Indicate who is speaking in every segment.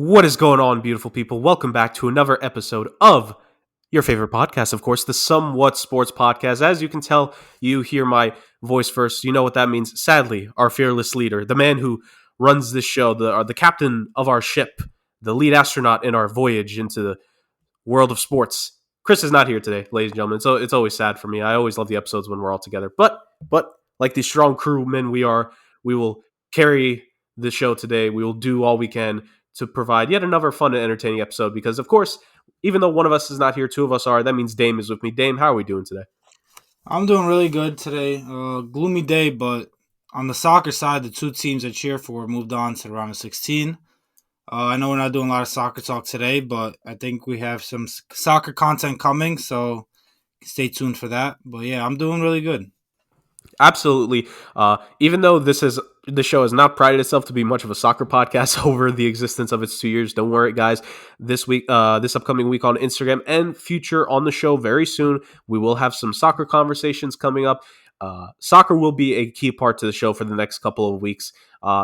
Speaker 1: What is going on, beautiful people? Welcome back to another episode of your favorite podcast, of course, the Somewhat Sports Podcast. As you can tell, you hear my voice first. You know what that means. Sadly, our fearless leader, the man who runs this show, the captain of our ship, the lead astronaut in our voyage into the world of sports. Chris is not here today, ladies and gentlemen. So it's always sad for me. I always love the episodes when we're all together. But like the strong crewmen we are, we will carry the show today. We will do all we can to provide yet another fun and entertaining episode because, of course, even though one of us is not here, two of us are. That means Dame is with me. Dame, how are we doing today?
Speaker 2: I'm doing really good today. Gloomy day, but on the soccer side, the two teams I cheer for moved on to the round of 16. I know we're not doing a lot of soccer talk today, but I think we have some soccer content coming, so stay tuned for that. But yeah, I'm doing really good.
Speaker 1: Absolutely. Even though the show has not prided itself to be much of a soccer podcast over the existence of its 2 years, don't worry, guys. This upcoming week on Instagram and future on the show very soon, we will have some soccer conversations coming up. Soccer will be a key part to the show for the next couple of weeks,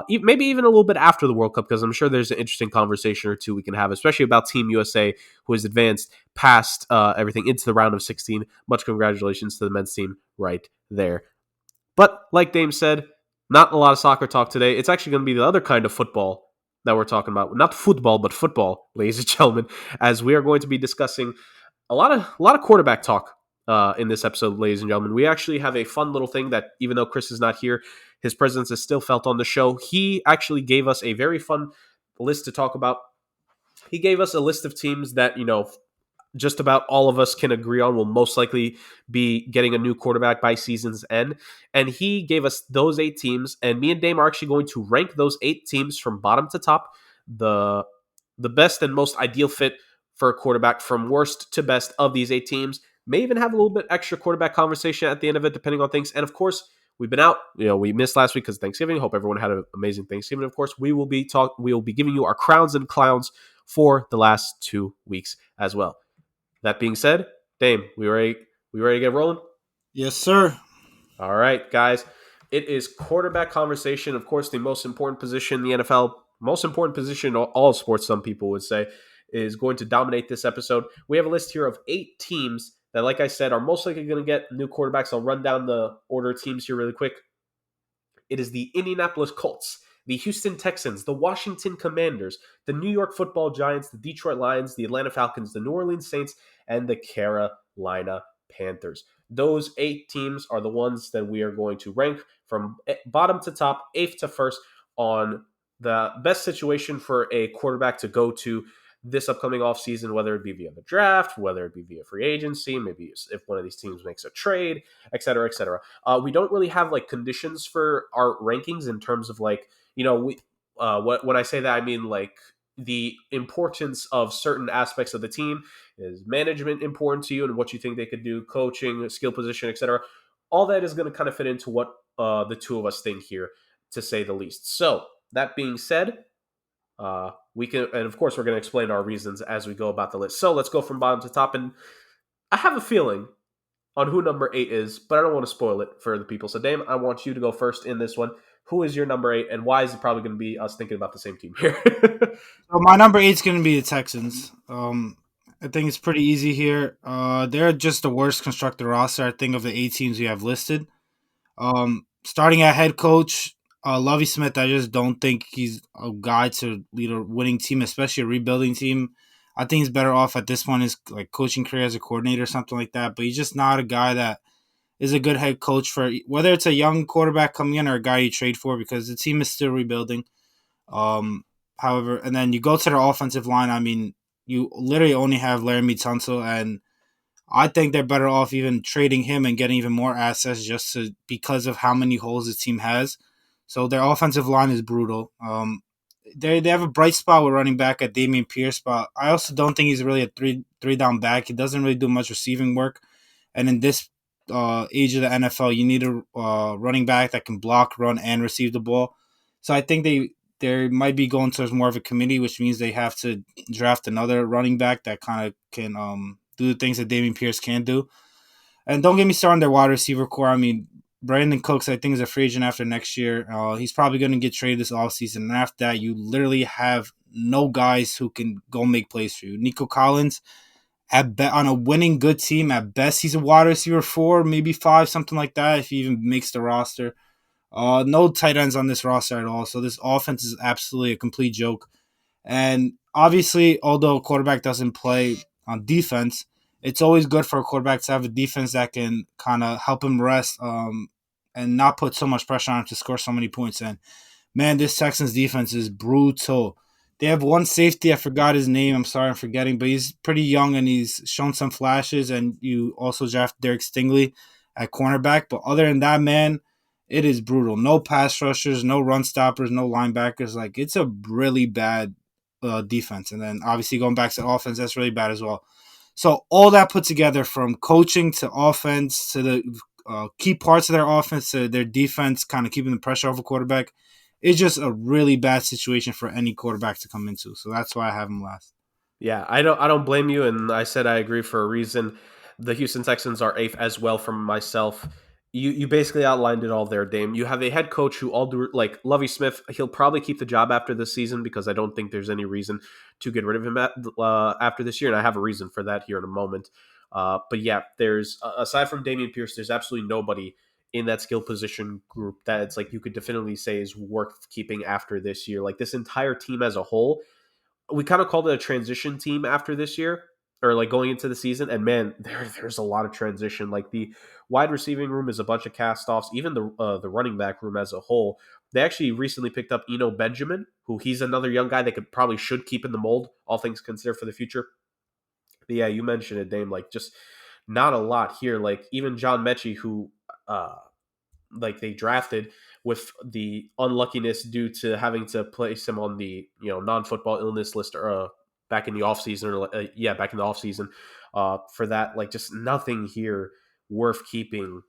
Speaker 1: maybe even a little bit after the World Cup, because I'm sure there's an interesting conversation or two we can have, especially about Team USA, who has advanced past everything into the round of 16. Much congratulations to the men's team right there. But like Dame said, not a lot of soccer talk today. It's actually going to be the other kind of football that we're talking about. Not football, but football, ladies and gentlemen, as we are going to be discussing a lot of quarterback talk in this episode, ladies and gentlemen. We actually have a fun little thing that, even though Chris is not here, his presence is still felt on the show. He actually gave us a very fun list to talk about. He gave us a list of teams that, just about all of us can agree on will most likely be getting a new quarterback by season's end. And he gave us those 8 teams, and me and Dame are actually going to rank those 8 teams from bottom to top, the best and most ideal fit for a quarterback from worst to best of these 8 teams. May even have a little bit extra quarterback conversation at the end of it, depending on things. And of course, we've been out. We missed last week because of Thanksgiving. Hope everyone had an amazing Thanksgiving. Of course, we will be giving you our crowns and clowns for the last 2 weeks as well. That being said, Dame, we ready to get rolling?
Speaker 2: Yes, sir.
Speaker 1: All right, guys. It is quarterback conversation. Of course, the most important position in the NFL, most important position in all sports, some people would say, is going to dominate this episode. We have a list here of 8 teams that, like I said, are most likely going to get new quarterbacks. I'll run down the order of teams here really quick. It is the Indianapolis Colts, the Houston Texans, the Washington Commanders, the New York Football Giants, the Detroit Lions, the Atlanta Falcons, the New Orleans Saints, and the Carolina Panthers. Those 8 teams are the ones that we are going to rank from bottom to top, 8th to 1st, on the best situation for a quarterback to go to this upcoming offseason, whether it be via the draft, whether it be via free agency, maybe if one of these teams makes a trade, et cetera, et cetera. We don't really have conditions for our rankings in terms of when I say that, I mean the importance of certain aspects of the team. Is management important to you and what you think they could do, coaching, skill position, etc. All that is going to kind of fit into what the two of us think here, to say the least. So that being said, we can, and of course we're going to explain our reasons as we go about the list. So let's go from bottom to top, and I have a feeling on who number 8 is, but I don't want to spoil it for the people. So Dame, I want you to go first in this one. Who is your number 8, and why is it probably going to be us thinking about the same team here?
Speaker 2: So my number 8 is going to be the Texans. I think it's pretty easy here. They're just the worst constructed roster, I think, of the 8 teams we have listed. Starting at head coach, Lovie Smith, I just don't think he's a guy to lead a winning team, especially a rebuilding team. I think he's better off at this point his coaching career as a coordinator or something like that. But he's just not a guy that is a good head coach for whether it's a young quarterback coming in or a guy you trade for, because the team is still rebuilding. However, and then you go to the offensive line. I mean, you literally only have Laramie Tunsil, and I think they're better off even trading him and getting even more assets because of how many holes the team has. So their offensive line is brutal. They have a bright spot with running back at Damian Pierce, but I also don't think he's really a three down back. He doesn't really do much receiving work, and in this age of the NFL, you need a running back that can block, run, and receive the ball. So I think they might be going towards more of a committee, which means they have to draft another running back that kind of can do the things that Damian Pierce can do. And don't get me started on their wide receiver core. I mean, Brandon Cooks, I think, is a free agent after next year. He's probably going to get traded this offseason. And after that, you literally have no guys who can go make plays for you. Nico Collins, on a winning good team, at best he's a wide receiver 4, maybe 5, something like that, if he even makes the roster. No tight ends on this roster at all. So this offense is absolutely a complete joke. And obviously, although a quarterback doesn't play on defense, it's always good for a quarterback to have a defense that can kind of help him rest and not put so much pressure on him to score so many points. And man, this Texans defense is brutal. They have one safety. I forgot his name. I'm sorry, I'm forgetting, but he's pretty young and he's shown some flashes. And you also draft Derek Stingley at cornerback. But other than that, man, it is brutal. No pass rushers, no run stoppers, no linebackers. Like, it's a really bad defense. And then obviously going back to offense, that's really bad as well. So all that put together, from coaching to offense to the key parts of their offense to their defense, kind of keeping the pressure off a quarterback, it's just a really bad situation for any quarterback to come into. So that's why I have him last.
Speaker 1: Yeah, I don't blame you, and I said I agree for a reason. The Houston Texans are eighth as well from myself. You basically outlined it all there, Dame. You have a head coach who all do like Lovie Smith. He'll probably keep the job after this season because I don't think there's any reason to get rid of him after this year, and I have a reason for that here in a moment. But yeah, there's aside from Damian Pierce, there's absolutely nobody in that skill position group that it's like you could definitively say is worth keeping after this year. Like this entire team as a whole, we kind of called it a transition team after this year, or like going into the season. And man, there's a lot of transition. Like the wide receiving room is a bunch of cast offs. Even the running back room as a whole. They actually recently picked up Eno Benjamin, who he's another young guy that should keep in the mold, all things considered, for the future. But yeah, you mentioned it, Dame. Like just not a lot here. Like even John Mechie, who like they drafted with the unluckiness due to having to place him on the non-football illness list back in the offseason back in the offseason for that, like just nothing here worth keeping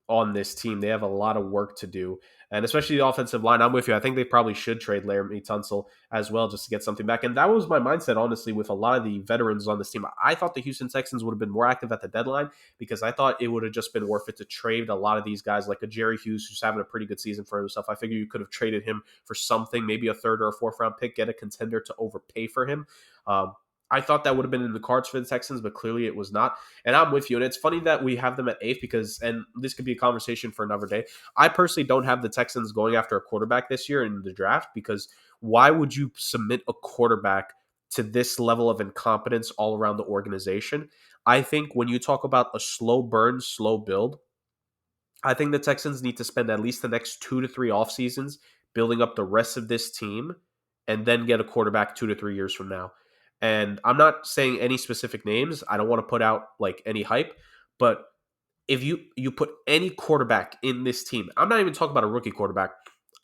Speaker 1: on this team. They have a lot of work to do, and especially the offensive line. I'm with you. I think they probably should trade Laramie Tunsil as well just to get something back. And that was my mindset, honestly, with a lot of the veterans on this team. I thought the Houston Texans would have been more active at the deadline because I thought it would have just been worth it to trade a lot of these guys, like a Jerry Hughes, who's having a pretty good season for himself. I figure you could have traded him for something, maybe a third or a fourth round pick, get a contender to overpay for him. I thought that would have been in the cards for the Texans, but clearly it was not. And I'm with you. And it's funny that we have them at eighth because, and this could be a conversation for another day, I personally don't have the Texans going after a quarterback this year in the draft because why would you submit a quarterback to this level of incompetence all around the organization? I think when you talk about a slow burn, slow build, I think the Texans need to spend at least the next 2 to 3 off seasons building up the rest of this team and then get a quarterback 2 to 3 years from now. And I'm not saying any specific names. I don't want to put out like any hype, but if you put any quarterback in this team, I'm not even talking about a rookie quarterback.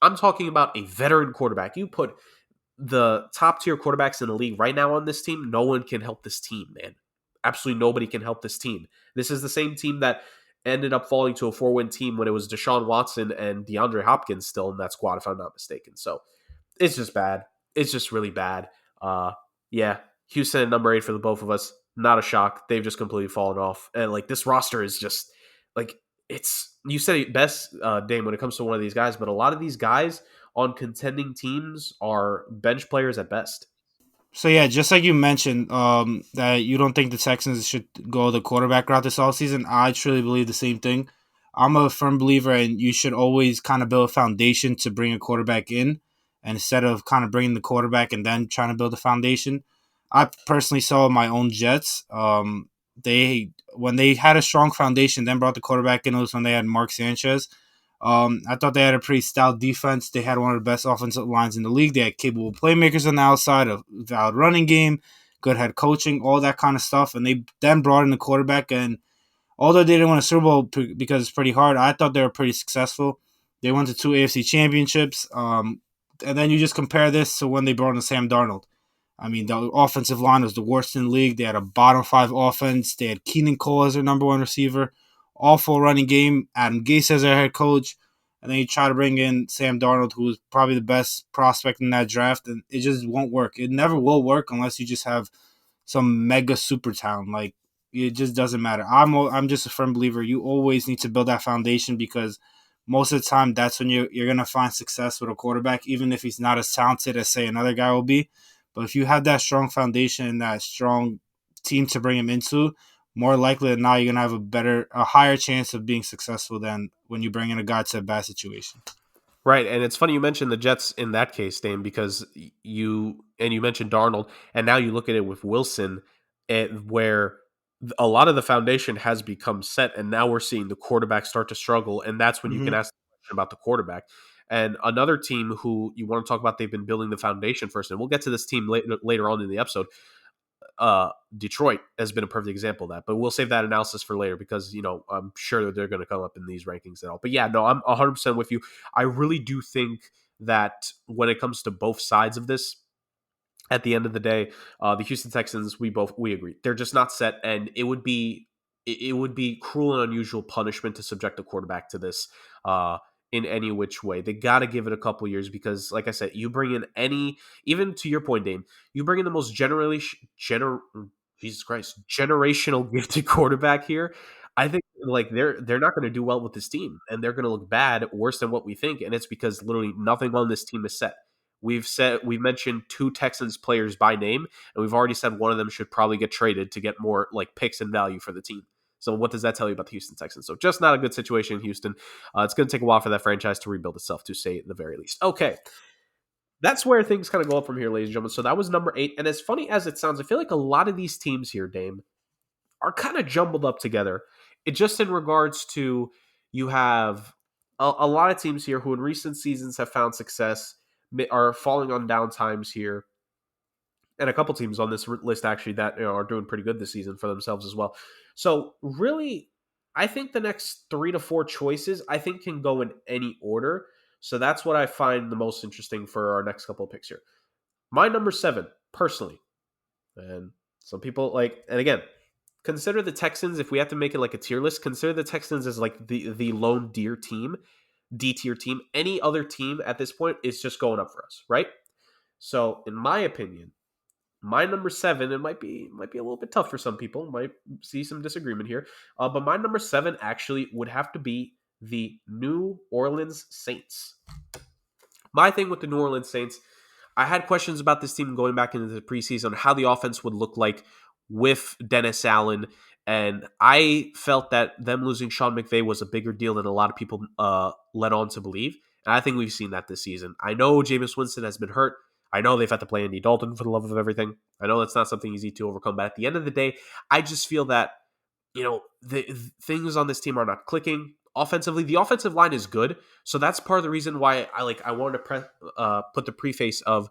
Speaker 1: I'm talking about a veteran quarterback. You put the top tier quarterbacks in the league right now on this team, no one can help this team, man. Absolutely nobody can help this team. This is the same team that ended up falling to a 4-win team when it was Deshaun Watson and DeAndre Hopkins still in that squad, if I'm not mistaken. So it's just bad. It's just really bad. Yeah, Houston at number 8 for the both of us. Not a shock. They've just completely fallen off. And like this roster is just like it's you said it best, Dame, when it comes to one of these guys, but a lot of these guys on contending teams are bench players at best.
Speaker 2: So yeah, just like you mentioned, that you don't think the Texans should go the quarterback route this offseason. I truly believe the same thing. I'm a firm believer, and you should always kind of build a foundation to bring a quarterback in, and instead of kind of bringing the quarterback and then trying to build a foundation. I personally saw my own Jets. They when they had a strong foundation, then brought the quarterback in. It was when they had Mark Sanchez. I thought they had a pretty stout defense. They had one of the best offensive lines in the league. They had capable playmakers on the outside, a valid running game, good head coaching, all that kind of stuff. And they then brought in the quarterback. And although they didn't win a Super Bowl because it's pretty hard, I thought they were pretty successful. They went to 2 AFC championships. And then you just compare this to when they brought in Sam Darnold. I mean, the offensive line was the worst in the league. They had a bottom 5 offense. They had Keenan Cole as their number 1 receiver. Awful running game. Adam Gase as their head coach. And then you try to bring in Sam Darnold, who was probably the best prospect in that draft, and it just won't work. It never will work unless you just have some mega super talent. Like, it just doesn't matter. I'm just a firm believer. You always need to build that foundation because most of the time that's when you're going to find success with a quarterback, even if he's not as talented as, say, another guy will be. But if you have that strong foundation and that strong team to bring him into, more likely than not, you're gonna have a higher chance of being successful than when you bring in a guy to a bad situation.
Speaker 1: Right, and it's funny you mentioned the Jets in that case, Dame, because you mentioned Darnold, and now you look at it with Wilson, where a lot of the foundation has become set, and now we're seeing the quarterback start to struggle, and that's when you can
Speaker 2: Mm-hmm.
Speaker 1: ask the question about the quarterback. And another team who you want to talk about, they've been building the foundation first, and we'll get to this team later on in the episode. Detroit has been a perfect example of that, but we'll save that analysis for later because, I'm sure that they're going to come up in these rankings and all. But yeah, no, I'm 100% with you. I really do think that when it comes to both sides of this, at the end of the day, the Houston Texans, we agree, they're just not set, and it would be cruel and unusual punishment to subject a quarterback to this in any which way. They got to give it a couple years because, like I said, you bring in even to your point, Dame, you bring in the most Jesus Christ, generational gifted quarterback here. I think like they're not going to do well with this team, and they're going to look bad, worse than what we think, and it's because literally nothing on this team is set. We've mentioned two Texans players by name, and we've already said one of them should probably get traded to get more like picks and value for the team. So what does that tell you about the Houston Texans? So just not a good situation in Houston. It's going to take a while for that franchise to rebuild itself, to say at the very least. Okay, that's where things kind of go up from here, ladies and gentlemen. So that was number 8. And as funny as it sounds, I feel like a lot of these teams here, Dame, are kind of jumbled up together. It just in regards to you have a lot of teams here who in recent seasons have found success, are falling on down times here, and a couple teams on this list actually that are doing pretty good this season for themselves as well. So really, I think the next 3 to 4 choices I think can go in any order. So that's what I find the most interesting for our next couple of picks here. My number 7, personally, and some people and again, consider the Texans, if we have to make it like a tier list, consider the Texans as like the lone deer team, D tier team. Any other team at this point is just going up for us, right? So in my opinion, my number 7, it might be a little bit tough for some people, might see some disagreement here, but my number 7 actually would have to be the New Orleans Saints. My thing with the New Orleans Saints, I had questions about this team going back into the preseason, how the offense would look like with Dennis Allen, and I felt that them losing Sean McVay was a bigger deal than a lot of people led on to believe, and I think we've seen that this season. I know Jameis Winston has been hurt. I know they've had to play Andy Dalton for the love of everything. I know that's not something easy to overcome, but at the end of the day, I just feel that the things on this team are not clicking. Offensively, the offensive line is good, so that's part of the reason why I wanted to put the preface of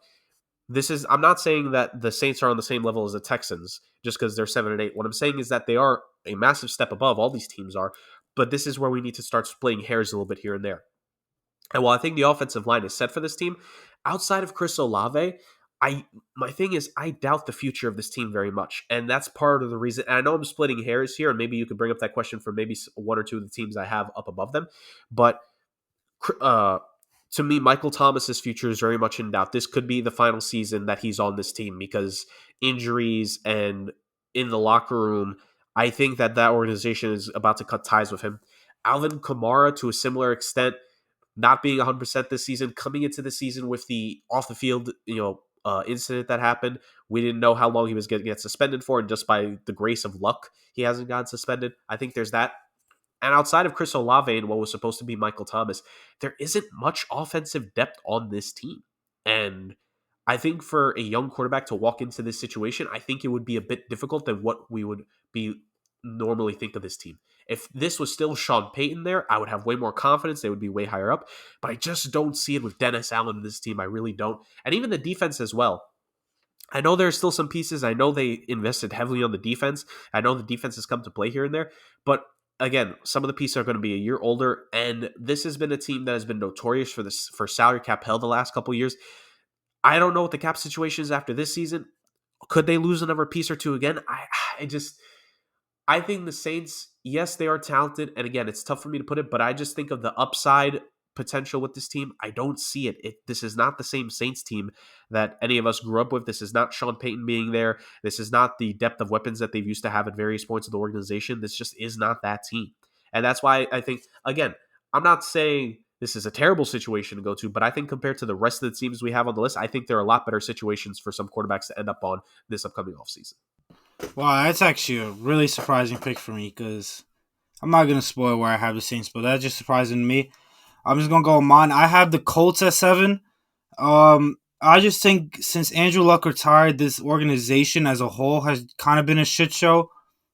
Speaker 1: this is. I'm not saying that the Saints are on the same level as the Texans just because they're 7-8. What I'm saying is that they are a massive step above. All these teams are, but this is where we need to start splitting hairs a little bit here and there. And while I think the offensive line is set for this team, outside of Chris Olave, my thing is I doubt the future of this team very much, and that's part of the reason. And I know I'm splitting hairs here, and maybe you could bring up that question for maybe one or two of the teams I have up above them, but to me, Michael Thomas's future is very much in doubt. This could be the final season that he's on this team because injuries and in the locker room, I think that organization is about to cut ties with him. Alvin Kamara, to a similar extent, not being 100% this season, coming into the season with the off the field, incident that happened. We didn't know how long he was going to get suspended for, and just by the grace of luck, he hasn't gotten suspended. I think there's that. And outside of Chris Olave and what was supposed to be Michael Thomas, there isn't much offensive depth on this team. And I think for a young quarterback to walk into this situation, I think it would be a bit difficult than what we would be normally think of this team. If this was still Sean Payton there, I would have way more confidence. They would be way higher up. But I just don't see it with Dennis Allen in this team. I really don't. And even the defense as well. I know there's still some pieces. I know they invested heavily on the defense. I know the defense has come to play here and there. But again, some of the pieces are going to be a year older. And this has been a team that has been notorious for salary cap hell the last couple of years. I don't know what the cap situation is after this season. Could they lose another piece or two again? I think the Saints, yes, they are talented. And again, it's tough for me to put it, but I just think of the upside potential with this team. I don't see it. This is not the same Saints team that any of us grew up with. This is not Sean Payton being there. This is not the depth of weapons that they've used to have at various points of the organization. This just is not that team. And that's why I think, again, I'm not saying this is a terrible situation to go to. But I think compared to the rest of the teams we have on the list, I think there are a lot better situations for some quarterbacks to end up on this upcoming offseason.
Speaker 2: Wow, that's actually a really surprising pick for me because I'm not gonna spoil where I have the Saints, but that's just surprising to me. I'm just gonna go with mine. I have the Colts at 7. I just think since Andrew Luck retired, this organization as a whole has kind of been a shit show,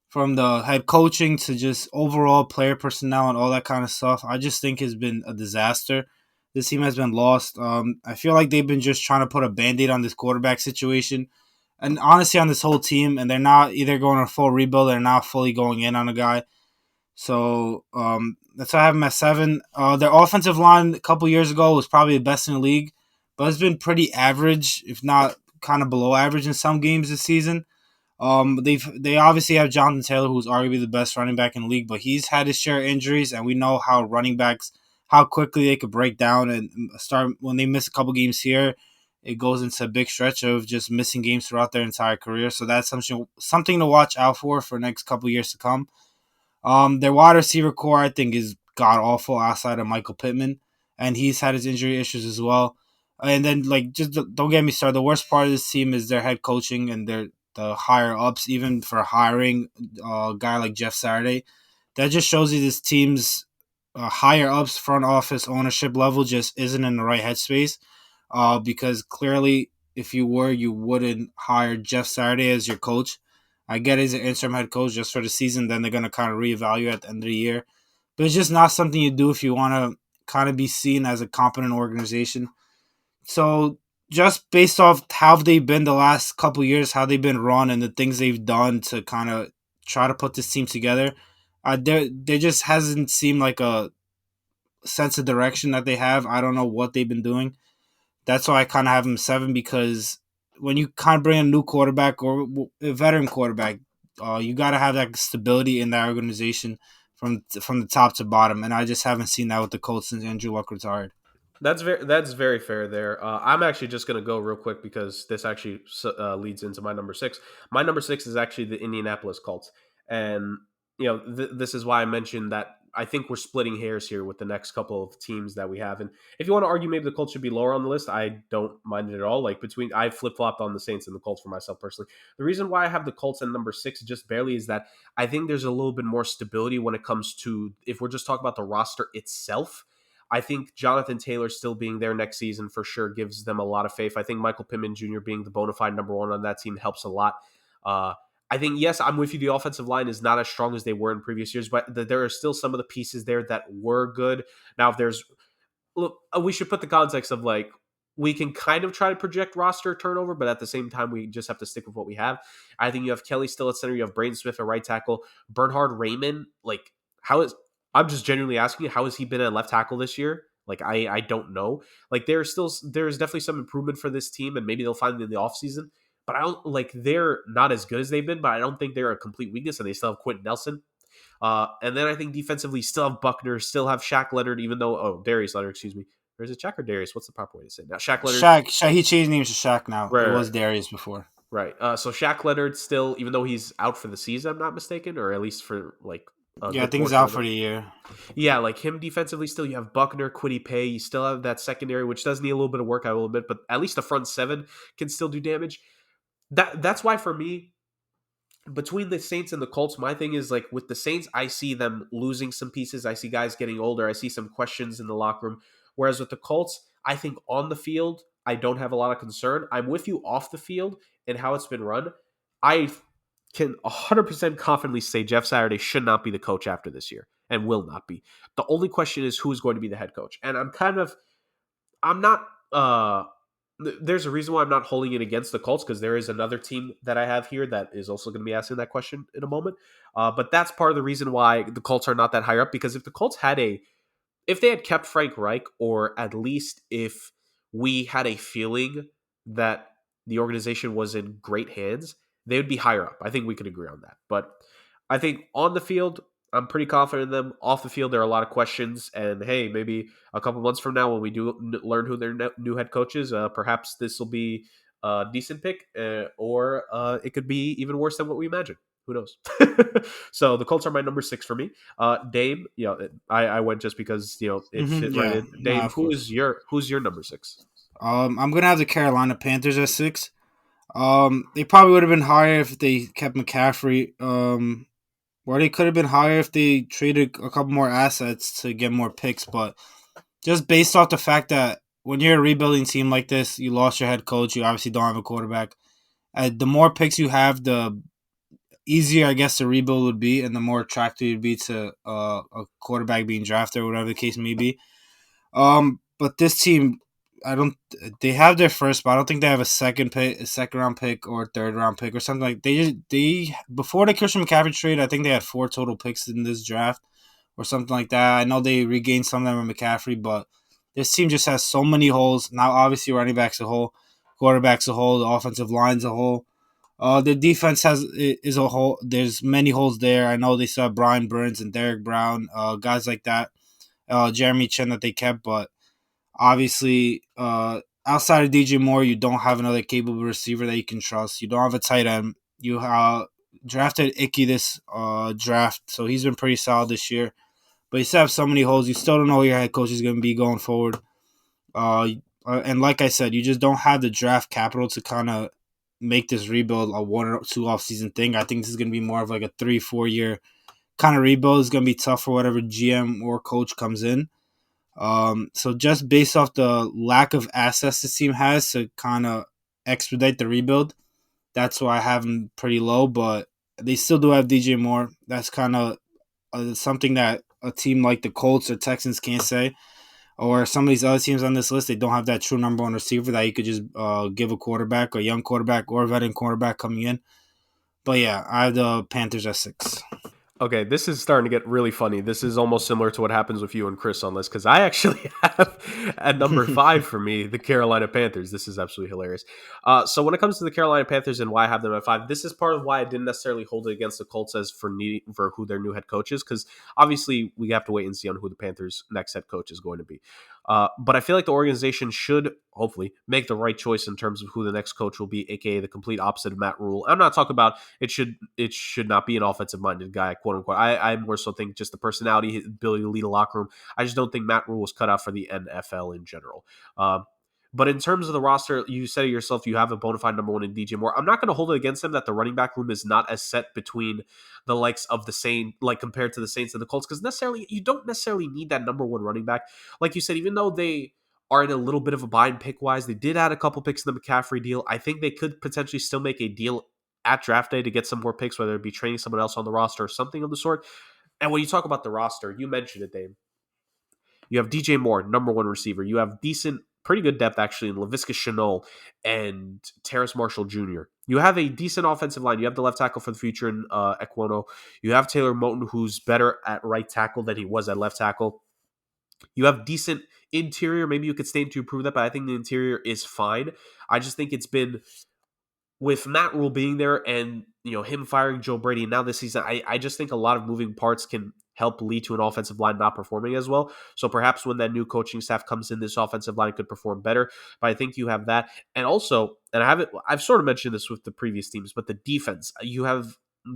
Speaker 2: from the head coaching to just overall player personnel and all that kind of stuff. I just think it's been a disaster. This team has been lost. I feel like they've been just trying to put a band-aid on this quarterback situation, and honestly on this whole team, and they're not either going on a full rebuild or not fully going in on a guy. So that's why I have them at 7. Their offensive line a couple years ago was probably the best in the league, but it's been pretty average, if not kind of below average in some games this season. They obviously have Jonathan Taylor, who's arguably the best running back in the league, but he's had his share of injuries, and we know how running backs, how quickly they could break down and start when they miss a couple games here. It goes into a big stretch of just missing games throughout their entire career. So that's something to watch out for next couple years to come. Their wide receiver core, I think, is god awful outside of Michael Pittman, and he's had his injury issues as well. And then, like, just don't get me started. The worst part of this team is their head coaching and the higher ups, even for hiring a guy like Jeff Saturday. That just shows you this team's higher ups, front office, ownership level just isn't in the right headspace. Because clearly, if you were, you wouldn't hire Jeff Saturday as your coach. I get he's an interim head coach just for the season. Then they're going to kind of reevaluate at the end of the year. But it's just not something you do if you want to kind of be seen as a competent organization. So just based off how they've been the last couple years, how they've been run, and the things they've done to kind of try to put this team together, there just hasn't seemed like a sense of direction that they have. I don't know what they've been doing. That's why I kind of have them 7, because when you kind of bring a new quarterback or a veteran quarterback, you got to have that stability in that organization from the top to bottom, and I just haven't seen that with the Colts since Andrew Luck retired.
Speaker 1: That's very fair there. I'm actually just going to go real quick because this actually leads into my number 6. My number 6 is actually the Indianapolis Colts, and this is why I mentioned that I think we're splitting hairs here with the next couple of teams that we have. And if you want to argue maybe the Colts should be lower on the list, I don't mind it at all. Like I flip flopped on the Saints and the Colts for myself personally. The reason why I have the Colts at number 6 just barely is that I think there's a little bit more stability when it comes to, if we're just talking about the roster itself. I think Jonathan Taylor still being there next season for sure gives them a lot of faith. I think Michael Pittman Jr. being the bona fide number 1 on that team helps a lot. I think, yes, I'm with you. The offensive line is not as strong as they were in previous years, but there are still some of the pieces there that were good. Now, we should put the context of like, we can kind of try to project roster turnover, but at the same time, we just have to stick with what we have. I think you have Kelly still at center. You have Braden Smith at right tackle. Bernhard Raymond, like, I'm just genuinely asking you, how has he been at left tackle this year? Like, I don't know. Like, there's definitely some improvement for this team, and maybe they'll find it in the offseason. But I don't like they're not as good as they've been, but I don't think they're a complete weakness, and they still have Quentin Nelson. And then I think defensively still have Buckner, still have Shaq Leonard, even though Darius Leonard, excuse me. Or is it Shaq or Darius? What's the proper way to say it? Now Shaq Leonard.
Speaker 2: Shaq, he changed names to Shaq now.
Speaker 1: Right,
Speaker 2: It
Speaker 1: right,
Speaker 2: was Darius before.
Speaker 1: right. So Shaq Leonard still, even though he's out for the season, I'm not mistaken, or at least for like a
Speaker 2: Yeah, I
Speaker 1: good
Speaker 2: think he's
Speaker 1: portion
Speaker 2: out
Speaker 1: of
Speaker 2: for
Speaker 1: it.
Speaker 2: the year.
Speaker 1: Yeah, like him defensively still, you have Buckner, Kwity Paye, you still have that secondary, which does need a little bit of work, I will admit, but at least the front 7 can still do damage. That's why for me, between the Saints and the Colts, my thing is like with the Saints, I see them losing some pieces. I see guys getting older. I see some questions in the locker room. Whereas with the Colts, I think on the field, I don't have a lot of concern. I'm with you off the field and how it's been run. I can 100% confidently say Jeff Saturday should not be the coach after this year and will not be. The only question is who is going to be the head coach. And I'm not there's a reason why I'm not holding it against the Colts, because there is another team that I have here that is also going to be asking that question in a moment. But that's part of the reason why the Colts are not that higher up, because if the Colts if they had kept Frank Reich, or at least if we had a feeling that the organization was in great hands, they would be higher up. I think we could agree on that. But I think on the field, I'm pretty confident in them. Off the field, there are a lot of questions. And hey, maybe a couple months from now, when we do learn who their new head coach is, perhaps this will be decent pick, or it could be even worse than what we imagine. Who knows? So the Colts are my number 6 for me. Dame, I went just because it fit right
Speaker 2: Yeah,
Speaker 1: in.
Speaker 2: no,
Speaker 1: Dame,
Speaker 2: of course.
Speaker 1: who's your number 6?
Speaker 2: I'm gonna have the Carolina Panthers at 6. They probably would have been higher if they kept McCaffrey. Or they could have been higher if they traded a couple more assets to get more picks. But just based off the fact that when you're a rebuilding team like this, you lost your head coach, you obviously don't have a quarterback. The more picks you have, the easier I guess the rebuild would be, and the more attractive it'd be to a quarterback being drafted or whatever the case may be. But this team, I don't. They have their first, but I don't think they have a second round pick, or a third round pick, or something like. They before the Christian McCaffrey trade, I think they had 4 total picks in this draft, or something like that. I know they regained some of them with McCaffrey, but this team just has so many holes. Now, obviously, running backs a hole, quarterbacks a hole, the offensive line's a hole. The defense is a hole. There's many holes there. I know they still have Brian Burns and Derek Brown, guys like that. Jeremy Chin that they kept, but obviously, outside of DJ Moore, you don't have another capable receiver that you can trust. You don't have a tight end. You drafted Icky this draft, so he's been pretty solid this year. But you still have so many holes. You still don't know who your head coach is going to be going forward. And like I said, you just don't have the draft capital to kind of make this rebuild a 1 or 2 off season thing. I think this is going to be more of like a 3-4 year kind of rebuild. It's going to be tough for whatever GM or coach comes in. So just based off the lack of assets the team has to kind of expedite the rebuild, that's why I have them pretty low. But they still do have DJ Moore. That's kind of something that a team like the Colts or Texans can't say. Or some of these other teams on this list, they don't have that true number 1 receiver that you could just give a quarterback, a young quarterback, or a veteran quarterback coming in. But yeah, I have the Panthers at 6.
Speaker 1: Okay, this is starting to get really funny. This is almost similar to what happens with you and Chris on this because I actually have at number 5 for me the Carolina Panthers. This is absolutely hilarious. So when it comes to the Carolina Panthers and why I have them at 5, this is part of why I didn't necessarily hold it against the Colts as for who their new head coach is because obviously we have to wait and see on who the Panthers' next head coach is going to be. But I feel like the organization should hopefully make the right choice in terms of who the next coach will be, aka the complete opposite of Matt Rule. I'm not talking about it should not be an offensive minded guy, quote unquote. I more so think just the personality, his ability to lead a locker room. I just don't think Matt Rule was cut out for the NFL in general. But in terms of the roster, you said it yourself, you have a bona fide number 1 in DJ Moore. I'm not going to hold it against him that the running back room is not as set between the likes of the Saints, like compared to the Saints and the Colts, because you don't necessarily need that number 1 running back. Like you said, even though they are in a little bit of a bind pick wise, they did add a couple picks in the McCaffrey deal. I think they could potentially still make a deal at draft day to get some more picks, whether it be trading someone else on the roster or something of the sort. And when you talk about the roster, you mentioned it, Dave. You have DJ Moore, number 1 receiver. You have pretty good depth actually in Laviska Shenault and Terrace Marshall Jr. You have a decent offensive line. You have the left tackle for the future in Ekwono. You have Taylor Moton, who's better at right tackle than he was at left tackle. You have decent interior. Maybe you could stand to improve that, but I think the interior is fine. I just think it's been with Matt Rule being there and him firing Joe Brady now this season, I just think a lot of moving parts can help lead to an offensive line not performing as well. So perhaps when that new coaching staff comes in, this offensive line could perform better. But I think you have that. And also, and I've sort of mentioned this with the previous teams, but the defense,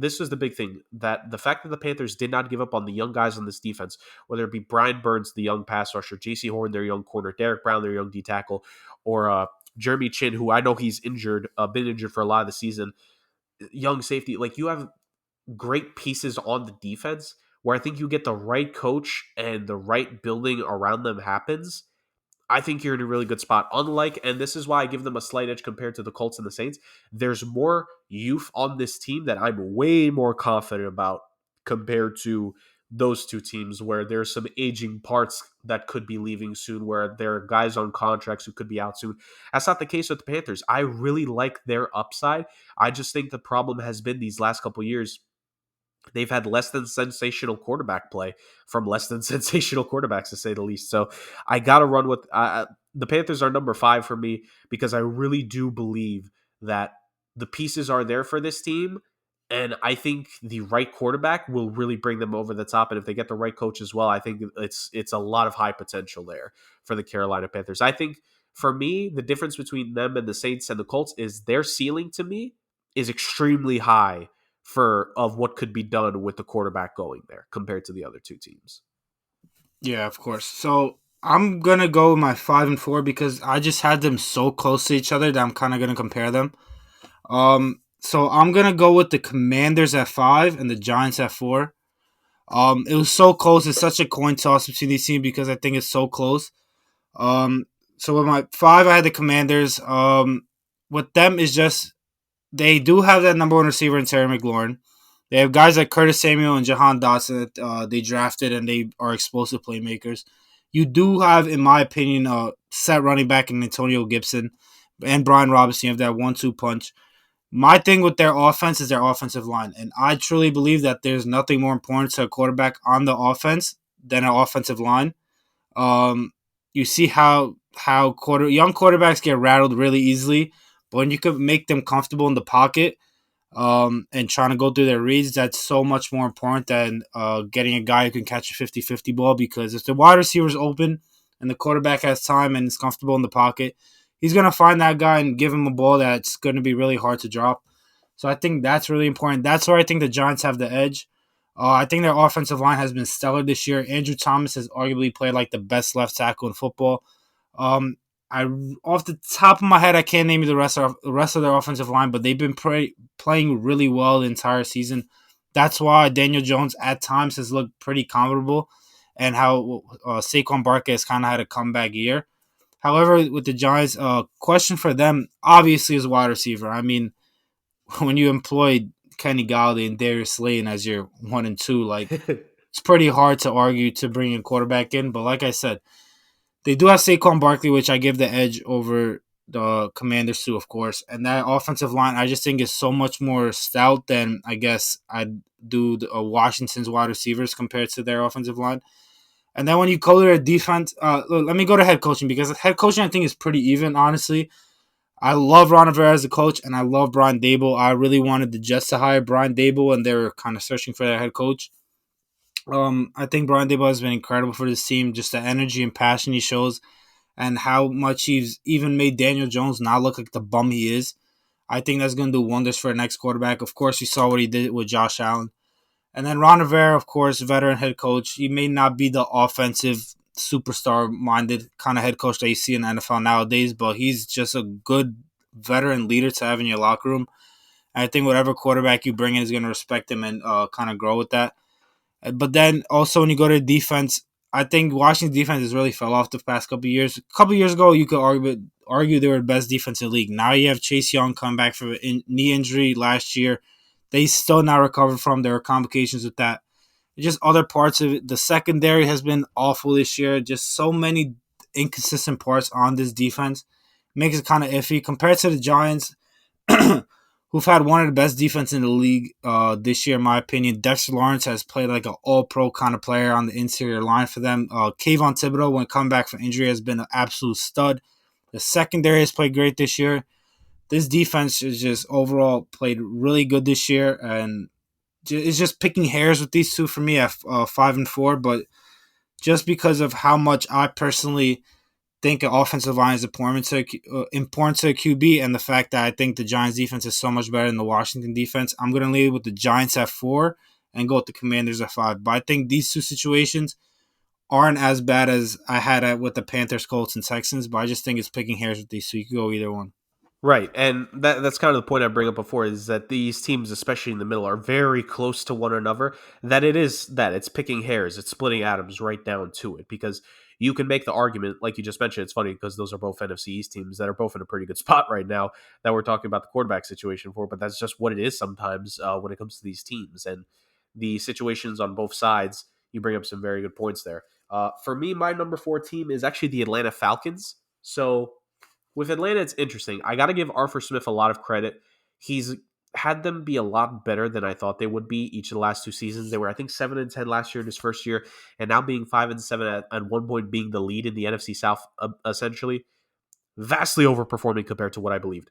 Speaker 1: this is the big thing, that the fact that the Panthers did not give up on the young guys on this defense, whether it be Brian Burns, the young pass rusher, J.C. Horn, their young corner, Derek Brown, their young D tackle, or Jeremy Chin, who I know he's injured, been injured for a lot of the season, young safety. Like, you have great pieces on the defense where I think you get the right coach and the right building around them happens. I think you're in a really good spot. Unlike, and this is why I give them a slight edge compared to the Colts and the Saints, there's more youth on this team that I'm way more confident about compared to those two teams where there's some aging parts that could be leaving soon, where there are guys on contracts who could be out soon. That's not the case with the Panthers. I really like their upside. I just think the problem has been these last couple of years, they've had less than sensational quarterback play from less than sensational quarterbacks, to say the least. So I got to run with the Panthers are number 5 for me because I really do believe that the pieces are there for this team. And I think the right quarterback will really bring them over the top. And if they get the right coach as well, I think it's a lot of high potential there for the Carolina Panthers. I think For me, the difference between them and the Saints and the Colts is their ceiling to me is extremely high for of what could be done with the quarterback going there compared to the other two teams.
Speaker 2: Yeah, of course. So I'm gonna go with my 5 and 4 because I just had them so close to each other that I'm kind of gonna compare them. So I'm gonna go with the Commanders at 5 and the Giants at 4. It was so close. It's such a coin toss between these teams because I think it's so close. Um, so with my 5, I had the Commanders. With them is just they do have that number one receiver in Terry McLaurin. They have guys like Curtis Samuel and Jahan Dotson that they drafted and they are explosive playmakers. You do have, in my opinion, a set running back in Antonio Gibson and Brian Robinson. You have that 1-2 punch. My thing with their offense is their offensive line. And I truly believe that there's nothing more important to a quarterback on the offense than an offensive line. Um, you see how young quarterbacks get rattled really easily, but when you can make them comfortable in the pocket, and trying to go through their reads, that's so much more important than getting a guy who can catch a 50-50 ball because if the wide receiver is open and the quarterback has time and is comfortable in the pocket, he's going to find that guy and give him a ball that's going to be really hard to drop. So I think that's really important. That's where I think the Giants have the edge. I think their offensive line has been stellar this year. Andrew Thomas has arguably played like the best left tackle in football. Um, I off the top of my head, I can't name you the rest of their offensive line, but they've been playing really well the entire season. That's why Daniel Jones at times has looked pretty comfortable, and how Saquon Barkley has kind of had a comeback year. However, with the Giants, question for them obviously is wide receiver. I mean, when you employ Kenny Galladay and Darius Slayton as your 1 and 2, like it's pretty hard to argue to bring a quarterback in. But like I said, they do have Saquon Barkley, which I give the edge over the Commanders too, of course. And that offensive line, I just think is so much more stout than I guess I'd do Washington's wide receivers compared to their offensive line. And then when you go to their defense, let me go to head coaching because head coaching I think is pretty even, honestly. I love Ron Rivera as a coach, and I love Brian Dable. I really wanted the Jets to hire Brian Dable, and they were kind of searching for their head coach. I think Brian Dable has been incredible for this team, just the energy and passion he shows, and how much he's even made Daniel Jones not look like the bum he is. I think that's going to do wonders for the next quarterback. Of course, we saw what he did with Josh Allen. And then Ron Rivera, of course, veteran head coach. He may not be the offensive superstar-minded kind of head coach that you see in the NFL nowadays, but he's just a good veteran leader to have in your locker room. And I think whatever quarterback you bring in is going to respect him and kind of grow with that. But then also when you go to defense, I think Washington's defense has really fell off the past couple of years. A couple of years ago, you could argue they were the best defense in the league. Now you have Chase Young come back from a knee injury last year. They still not recovered from. There are complications with that. Just other parts of it. The secondary has been awful this year. Just so many inconsistent parts on this defense. Makes it kind of iffy. Compared to the Giants, who've had one of the best defense in the league this year, in my opinion. Dexter Lawrence has played like an all-pro kind of player on the interior line for them. Kayvon Thibodeau, when coming back from injury, has been an absolute stud. The secondary has played great this year. This defense is just overall played really good this year, and it's just picking hairs with these two for me at 5 and 4. But just because of how much I personally think an offensive line is important to a QB, and the fact that I think the Giants defense is so much better than the Washington defense, I'm going to lead with the Giants at 4 and go with the Commanders at 5. But I think these two situations aren't as bad as I had with the Panthers, Colts, and Texans, but I just think it's picking hairs with these, so you can go either one.
Speaker 1: Right, and that's kind of the point I bring up before is that these teams, especially in the middle, are very close to one another. That it's picking hairs, it's splitting atoms right down to it because you can make the argument, like you just mentioned. It's funny because those are both NFC East teams that are both in a pretty good spot right now that we're talking about the quarterback situation for. But that's just what it is sometimes when it comes to these teams and the situations on both sides. You bring up some very good points there. For me, my number 4 team is actually the Atlanta Falcons. So with Atlanta, it's interesting. I got to give Arthur Smith a lot of credit. He's had them be a lot better than I thought they would be each of the last 2 seasons. They were, I think, 7-10 last year in his first year, and now being 5-7 at one point being the lead in the NFC South, essentially vastly overperforming compared to what I believed.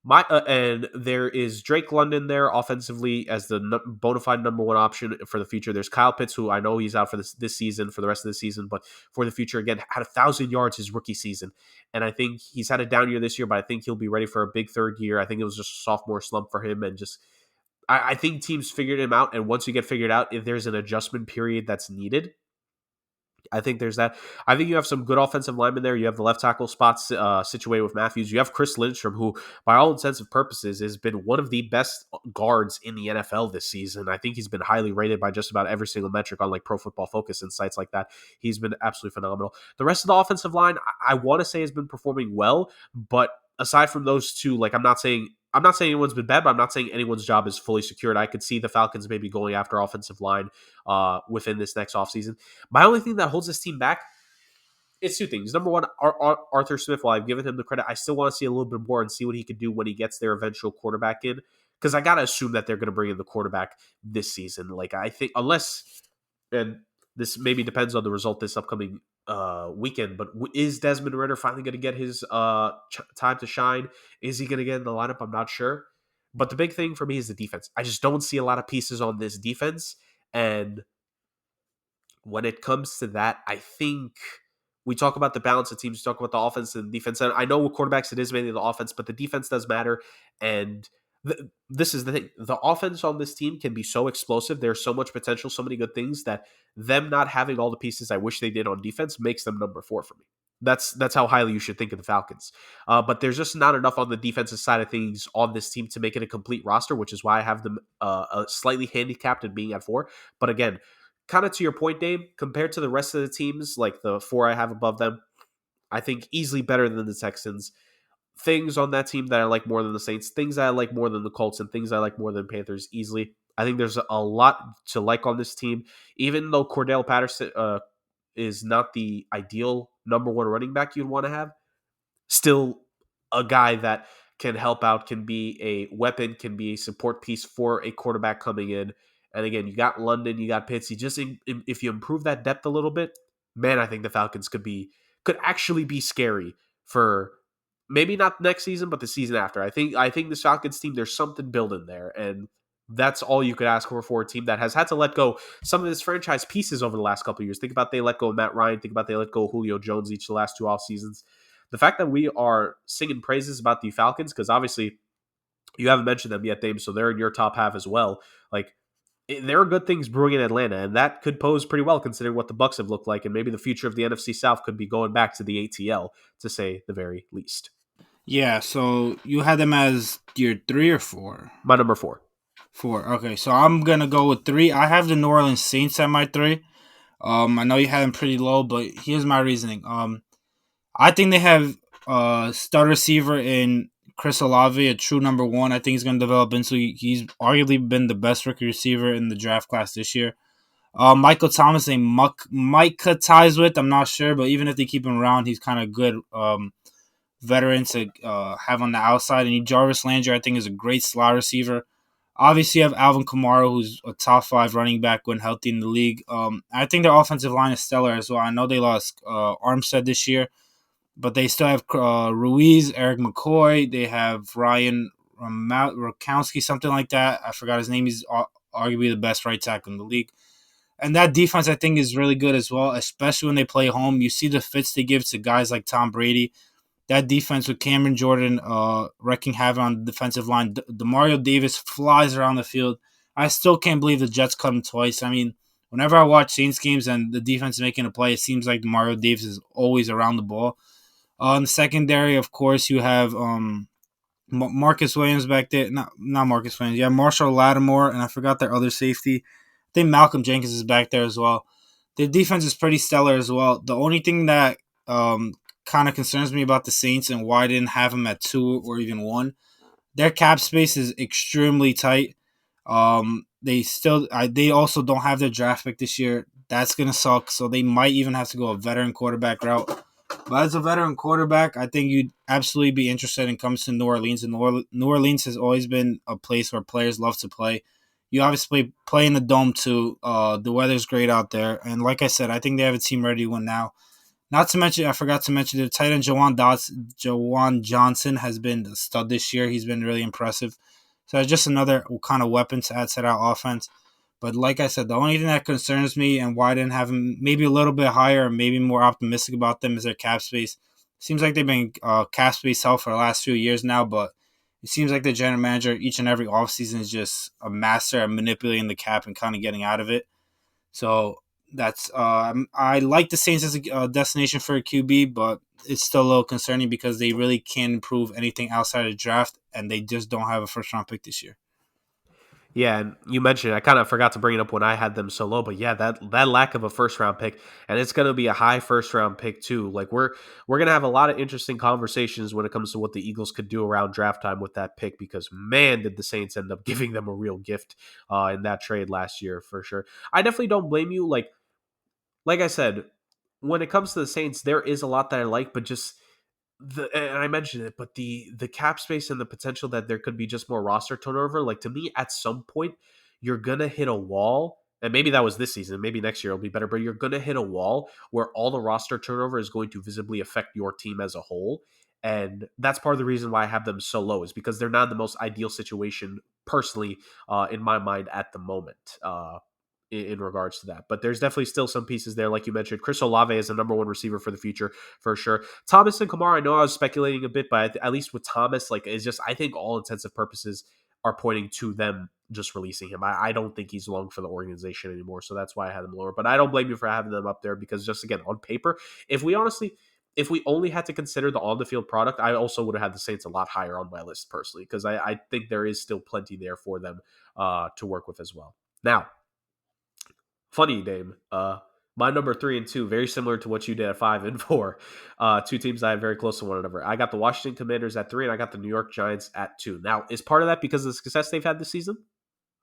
Speaker 1: And there is Drake London there offensively as the bona fide number one option for the future. There's Kyle Pitts, who I know he's out for this season, for the rest of the season, but for the future, again, had 1,000 yards his rookie season. And I think he's had a down year this year, but I think he'll be ready for a big third year. I think it was just a sophomore slump for him. And just, I think teams figured him out. And once you get figured out, if there's an adjustment period that's needed, I think there's that. I think you have some good offensive linemen there. You have the left tackle spots situated with Matthews. You have Chris Lindstrom, who, by all intents and purposes, has been one of the best guards in the NFL this season. I think he's been highly rated by just about every single metric on like Pro Football Focus and sites like that. He's been absolutely phenomenal. The rest of the offensive line, I want to say, has been performing well, but aside from those two, like I'm not saying anyone's been bad, but I'm not saying anyone's job is fully secured. I could see the Falcons maybe going after offensive line within this next offseason. My only thing that holds this team back, it's two things. Number one, Arthur Smith, while I've given him the credit, I still want to see a little bit more and see what he can do when he gets their eventual quarterback in. Because I got to assume that they're going to bring in the quarterback this season. Like, I think, unless, and this maybe depends on the result this upcoming weekend, but is Desmond Ridder finally going to get his time to shine? Is he going to get in the lineup? I'm not sure. But the big thing for me is the defense. I just don't see a lot of pieces on this defense. And when it comes to that, I think we talk about the balance of teams, we talk about the offense and defense. And I know with quarterbacks, it is mainly the offense, but the defense does matter. And this is the thing. The offense on this team can be so explosive. There's so much potential, so many good things, that them not having all the pieces I wish they did on defense makes them number 4 for me. That's how highly you should think of the Falcons. But there's just not enough on the defensive side of things on this team to make it a complete roster, which is why I have them slightly handicapped in being at 4. But again, kind of to your point, Dave, compared to the rest of the teams, like the 4 I have above them, I think easily better than the Texans. Things on that team that I like more than the Saints, things that I like more than the Colts, and things I like more than Panthers easily. I think there's a lot to like on this team, even though Cordell Patterson is not the ideal number 1 running back you'd want to have. Still a guy that can help out, can be a weapon, can be a support piece for a quarterback coming in. And again, you got London, you got Pitts. If you improve that depth a little bit, man, I think the Falcons could actually be scary for maybe not next season, but the season after. I think the Falcons team, there's something building there, and that's all you could ask for a team that has had to let go some of its franchise pieces over the last couple of years. Think about they let go of Matt Ryan. Think about they let go of Julio Jones each of the last 2 off seasons. The fact that we are singing praises about the Falcons, because obviously you haven't mentioned them yet, Dame, so they're in your top half as well. Like, there are good things brewing in Atlanta, and that could pose pretty well considering what the Bucs have looked like, and maybe the future of the NFC South could be going back to the ATL, to say the very least.
Speaker 2: Yeah, so you had them as your 3 or 4?
Speaker 1: My number 4.
Speaker 2: 4. Okay, so I'm gonna go with 3. I have the New Orleans Saints at my 3. I know you had them pretty low, but here's my reasoning. I think they have star receiver in Chris Olave, a true number 1. I think he's going to develop into. He's arguably been the best rookie receiver in the draft class this year. Michael Thomas, they might cut ties with. I'm not sure, but even if they keep him around, he's kind of good veteran to have on the outside. And Jarvis Landry, I think, is a great slot receiver. Obviously, you have Alvin Kamara, who's a top 5 running back when healthy in the league. I think their offensive line is stellar as well. I know they lost Armstead this year, but they still have Ruiz, Eric McCoy. They have Ryan Rokowski, something like that. I forgot his name. He's arguably the best right tackle in the league. And that defense, I think, is really good as well, especially when they play home. You see the fits they give to guys like Tom Brady. That defense with Cameron Jordan wrecking havoc on the defensive line. DeMario Davis flies around the field. I still can't believe the Jets cut him twice. I mean, whenever I watch Saints games and the defense is making a play, it seems like DeMario Davis is always around the ball. In the secondary, of course, you have Marcus Williams back there. Not Marcus Williams. You have Marshall Lattimore, and I forgot their other safety. I think Malcolm Jenkins is back there as well. The defense is pretty stellar as well. The only thing that kind of concerns me about the Saints and why I didn't have them at 2 or even 1, their cap space is extremely tight. They also don't have their draft pick this year. That's gonna suck. So they might even have to go a veteran quarterback route. But as a veteran quarterback, I think you'd absolutely be interested in coming to New Orleans. And New Orleans has always been a place where players love to play. You obviously play in the Dome too. The weather's great out there. And like I said, I think they have a team ready to win now. Not to mention, I forgot to mention the tight end Jawan Johnson has been a stud this year. He's been really impressive. So it's just another kind of weapon to add to that offense. But like I said, the only thing that concerns me and why I didn't have him maybe a little bit higher or maybe more optimistic about them is their cap space. Seems like they've been cap space hell for the last few years now, but it seems like the general manager each and every offseason is just a master at manipulating the cap and kind of getting out of it. So that's I like the Saints as a destination for a QB, but it's still a little concerning because they really can't improve anything outside of the draft, and they just don't have a first round pick this year.
Speaker 1: Yeah, and you mentioned I kind of forgot to bring it up when I had them so low, but yeah, that lack of a first round pick, and it's going to be a high first round pick too. Like we're going to have a lot of interesting conversations when it comes to what the Eagles could do around draft time with that pick, because man, did the Saints end up giving them a real gift in that trade last year for sure. I definitely don't blame you. Like I said, when it comes to the Saints, there is a lot that I like, but just and I mentioned it, but the cap space and the potential that there could be just more roster turnover. Like to me, at some point, you're gonna hit a wall, and maybe that was this season. Maybe next year it'll be better, but you're gonna hit a wall where all the roster turnover is going to visibly affect your team as a whole. And that's part of the reason why I have them so low, is because they're not in the most ideal situation personally, in my mind at the moment. In regards to that. But there's definitely still some pieces there. Like you mentioned, Chris Olave is the number one receiver for the future for sure. Thomas and Kamara, I know I was speculating a bit, but at least with Thomas, like it's just, I think all intensive purposes are pointing to them just releasing him. I don't think he's long for the organization anymore. So that's why I had him lower. But I don't blame you for having them up there, because just again, on paper, if we only had to consider the on the field product, I also would have had the Saints a lot higher on my list personally, because I think there is still plenty there for them to work with as well. Now, funny name. My number 3 and 2, very similar to what you did at 5 and 4. Two teams I had very close to one another. I got the Washington Commanders at 3, and I got the New York Giants at 2. Now, is part of that because of the success they've had this season?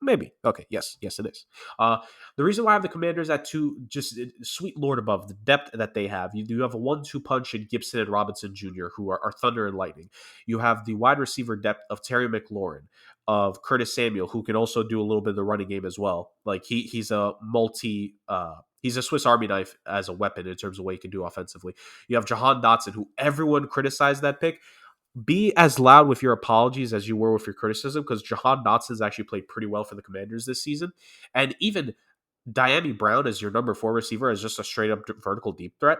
Speaker 1: Maybe. Okay. Yes, it is. The reason why I have the Commanders at 2, just sweet Lord above, the depth that they have. You have a 1-2 punch in Gibson and Robinson Jr., who are thunder and lightning. You have the wide receiver depth of Terry McLaurin, of Curtis Samuel, who can also do a little bit of the running game as well. Like he's a he's a Swiss Army knife as a weapon in terms of what he can do offensively. You have Jahan Dotson, who everyone criticized that pick. Be as loud with your apologies as you were with your criticism, because Jahan Dotson's actually played pretty well for the Commanders this season. And even Diami Brown as your number 4 receiver as just a straight up vertical deep threat.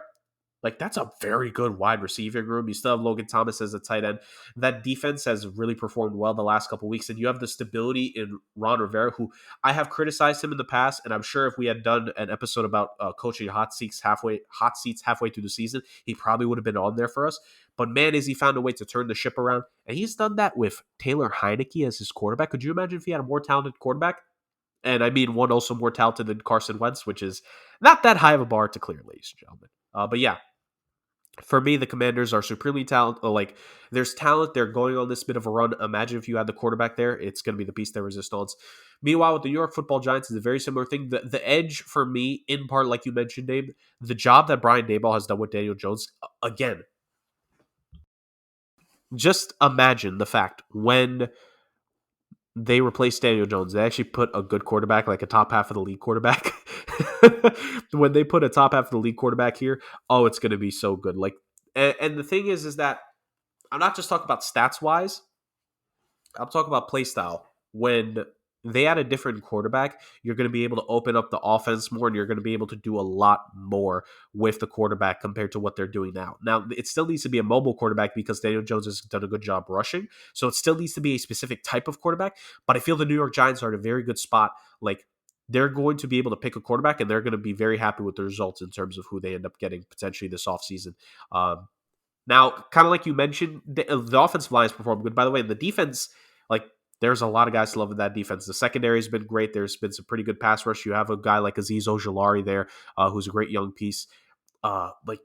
Speaker 1: Like, that's a very good wide receiving room. You still have Logan Thomas as a tight end. That defense has really performed well the last couple of weeks, and you have the stability in Ron Rivera, who I have criticized him in the past, and I'm sure if we had done an episode about coaching hot seats halfway through the season, he probably would have been on there for us. But man, has he found a way to turn the ship around, and he's done that with Taylor Heineke as his quarterback. Could you imagine if he had a more talented quarterback? And I mean one also more talented than Carson Wentz, which is not that high of a bar to clear, ladies and gentlemen. But yeah, for me, the Commanders are supremely talented. Like, there's talent. They're going on this bit of a run. Imagine if you had the quarterback there. It's going to be the piece de resistance. Meanwhile, with the New York Football Giants, is a very similar thing. The edge for me, in part, like you mentioned, Dave, the job that Brian Daboll has done with Daniel Jones, again, just imagine the fact when they replaced Daniel Jones, they actually put a good quarterback, like a top half of the league quarterback. When they put a top half of the league quarterback here, oh, it's going to be so good. Like, and the thing is that I'm not just talking about stats wise. I'm talking about play style. When they had a different quarterback, you're going to be able to open up the offense more, and you're going to be able to do a lot more with the quarterback compared to what they're doing now. Now, it still needs to be a mobile quarterback because Daniel Jones has done a good job rushing. So it still needs to be a specific type of quarterback. But I feel the New York Giants are in a very good spot. Like, they're going to be able to pick a quarterback, and they're going to be very happy with the results in terms of who they end up getting potentially this offseason. Now, kind of like you mentioned, the offensive line has performed good. By the way, the defense, like, there's a lot of guys to love in that defense. The secondary has been great. There's been some pretty good pass rush. You have a guy like Azeez Ojulari there, who's a great young piece.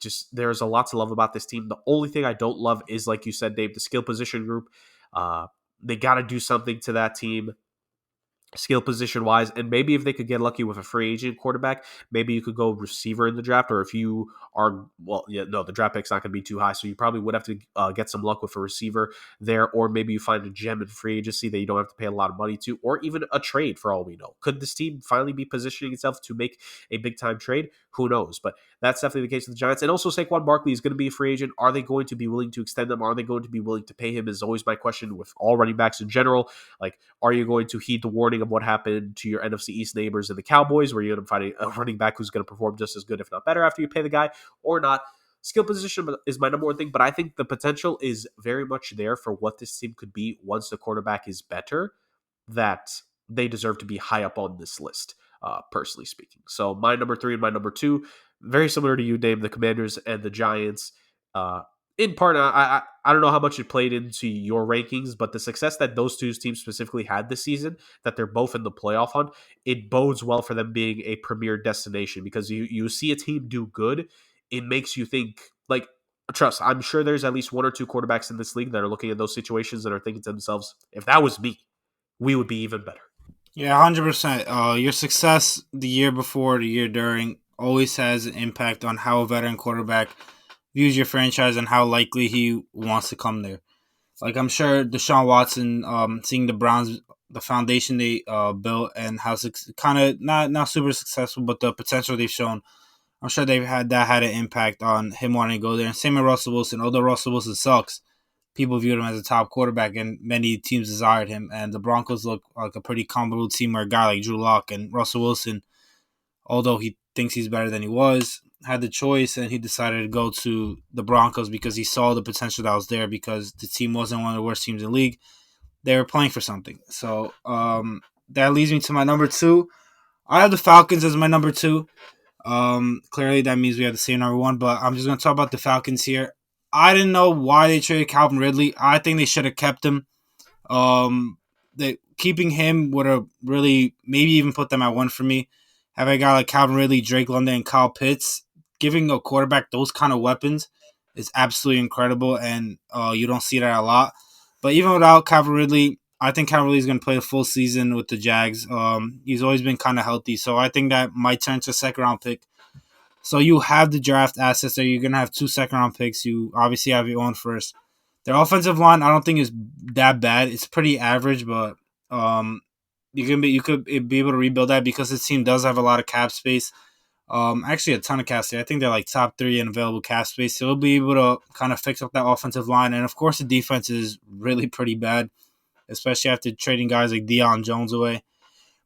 Speaker 1: Just there's a lot to love about this team. The only thing I don't love is, like you said, Dave, the skill position group. They got to do something to that team. skill position wise, and maybe if they could get lucky with a free agent quarterback, maybe you could go receiver in the draft. Or if you are, well, yeah, no, the draft pick's not going to be too high, so you probably would have to get some luck with a receiver there, or maybe you find a gem in free agency that you don't have to pay a lot of money to, or even a trade for all we know. Could this team finally be positioning itself to make a big time trade? Who knows? But that's definitely the case with the Giants. And also, Saquon Barkley is going to be a free agent. Are they going to be willing to extend him? Are they going to be willing to pay him? Is always my question with all running backs in general. Like, are you going to heed the warning of what happened to your NFC East neighbors and the Cowboys, where you're going to find a running back who's going to perform just as good, if not better, after you pay the guy, or not? Skill position is my number one thing, but I think the potential is very much there for what this team could be once the quarterback is better, that they deserve to be high up on this list, personally speaking. So my number 3 and my number 2, very similar to you, Dame, the Commanders and the Giants. In part, I don't know how much it played into your rankings, but the success that those two teams specifically had this season, that they're both in the playoff on, it bodes well for them being a premier destination, because you see a team do good, it makes you think, like, trust, I'm sure there's at least one or two quarterbacks in this league that are looking at those situations and are thinking to themselves, if that was me, we would be even better.
Speaker 2: Yeah, 100%. Your success the year before, the year during, always has an impact on how a veteran quarterback views your franchise and how likely he wants to come there. Like, I'm sure Deshaun Watson, seeing the Browns, the foundation they built, and how kind of not super successful, but the potential they've shown, I'm sure had an impact on him wanting to go there. And same with Russell Wilson. Although Russell Wilson sucks, people viewed him as a top quarterback, and many teams desired him. And the Broncos look like a pretty comparable team where a guy like Drew Lock and Russell Wilson, although he thinks he's better than he was, had the choice, and he decided to go to the Broncos because he saw the potential that was there, because the team wasn't one of the worst teams in the league. They were playing for something. So that leads me to my number 2. I have the Falcons as my number 2. Clearly that means we have the same number 1, but I'm just going to talk about the Falcons here. I didn't know why they traded Calvin Ridley. I think they should have kept him. Keeping him would have really maybe even put them at 1 for me. Having a guy like Calvin Ridley, Drake London, and Kyle Pitts, giving a quarterback those kind of weapons is absolutely incredible, and you don't see that a lot. But even without Calvin Ridley, I think Calvin Ridley is going to play the full season with the Jags. He's always been kind of healthy, so I think that might turn to a second-round pick. So you have the draft assets there. You're going to have 2 second-round picks. You obviously have your own first. Their offensive line, I don't think is that bad. It's pretty average, but you could be able to rebuild that because this team does have a lot of cap space. Actually, a ton of cap space. I think they're like top 3 in available cap space. So they'll be able to kind of fix up that offensive line. And of course, the defense is really pretty bad, especially after trading guys like Deion Jones away.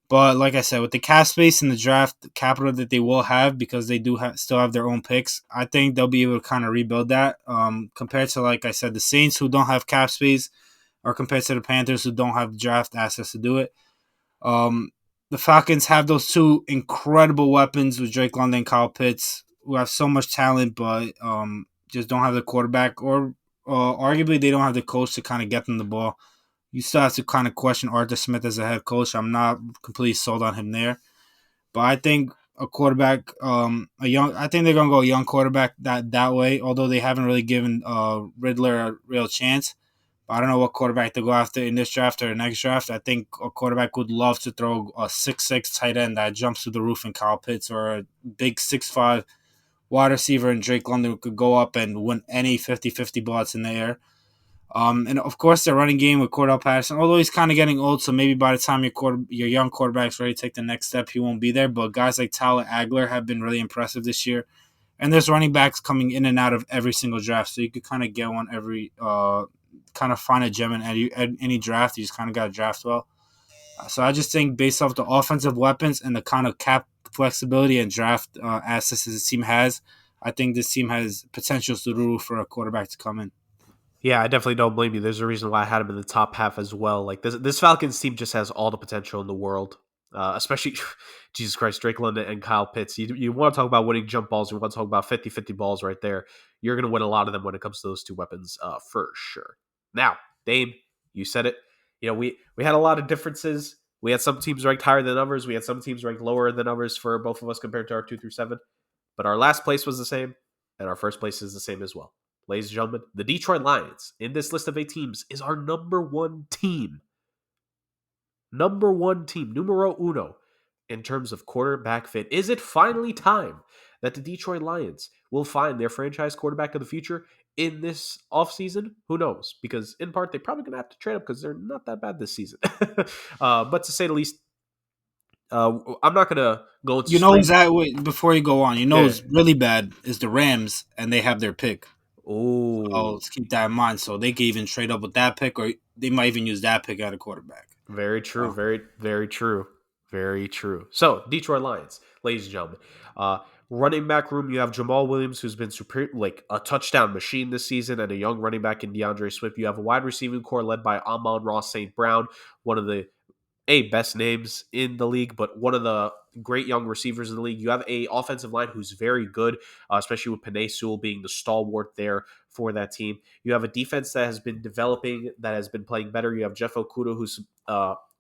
Speaker 2: But like I said, with the cap space and the draft capital that they will have, because they do still have their own picks, I think they'll be able to kind of rebuild that. Compared to, like I said, the Saints, who don't have cap space, or compared to the Panthers, who don't have draft assets to do it. The Falcons have those 2 incredible weapons with Drake London and Kyle Pitts, who have so much talent, but just don't have the quarterback, or arguably they don't have the coach to kind of get them the ball. You still have to kind of question Arthur Smith as a head coach. I'm not completely sold on him there, but I think a quarterback, I think they're gonna go a young quarterback that way. Although they haven't really given Riddler a real chance. But I don't know what quarterback to go after in this draft or the next draft. I think a quarterback would love to throw a 6'6" tight end that jumps through the roof in Kyle Pitts, or a big 6'5" wide receiver in Drake London, who could go up and win any 50-50 ball that's in the air. And of course, their running game with Cordell Patterson, although he's kind of getting old, so maybe by the time your young quarterback's ready to take the next step, he won't be there. But guys like Tyler Agler have been really impressive this year. And there's running backs coming in and out of every single draft, so you could kind of get one every kind of find a gem in any draft. You just kind of got to draft well. So I just think based off the offensive weapons and the kind of cap flexibility and draft assets this team has, I think this team has potential to do for a quarterback to come in.
Speaker 1: Yeah, I definitely don't blame you. There's a reason why I had him in the top half as well. Like, this Falcons team just has all the potential in the world. Especially, Jesus Christ, Drake London and Kyle Pitts. You want to talk about winning jump balls. You want to talk about 50-50 balls right there. You're going to win a lot of them when it comes to those 2 weapons, for sure. Now, Dame, you said it. We had a lot of differences. We had some teams ranked higher than others. We had some teams ranked lower than others for both of us compared to our 2 through 7. But our last place was the same, and our first place is the same as well. Ladies and gentlemen, the Detroit Lions in this list of 8 teams is our number 1 team. Number one team, numero uno, in terms of quarterback fit. Is it finally time that the Detroit Lions will find their franchise quarterback of the future in this offseason? Who knows? Because in part, they're probably going to have to trade up because they're not that bad this season. But to say the least, I'm not going to go into
Speaker 2: You know, is
Speaker 1: scream.
Speaker 2: that wait, before you go on? You know,
Speaker 1: Yeah.
Speaker 2: it's really bad is the Rams, and they have their pick. So
Speaker 1: Oh,
Speaker 2: let's keep that in mind. So they can even trade up with that pick, or they might even use that pick at a quarterback.
Speaker 1: very true.
Speaker 2: So,
Speaker 1: Very, very true. Very true. So, Detroit Lions, ladies and gentlemen. Uh, Running back room, you have Jamal Williams, who's been super, like a touchdown machine this season, and a young running back in DeAndre Swift. You have a wide receiving core led by Amon-Ross St. Brown, one of the best names in the league, but one of the great young receivers in the league. You have a offensive line who's very good, especially with Penei Sewell being the stalwart there for that team. You have a defense that has been developing, that has been playing better. You have Jeff Okuda, who's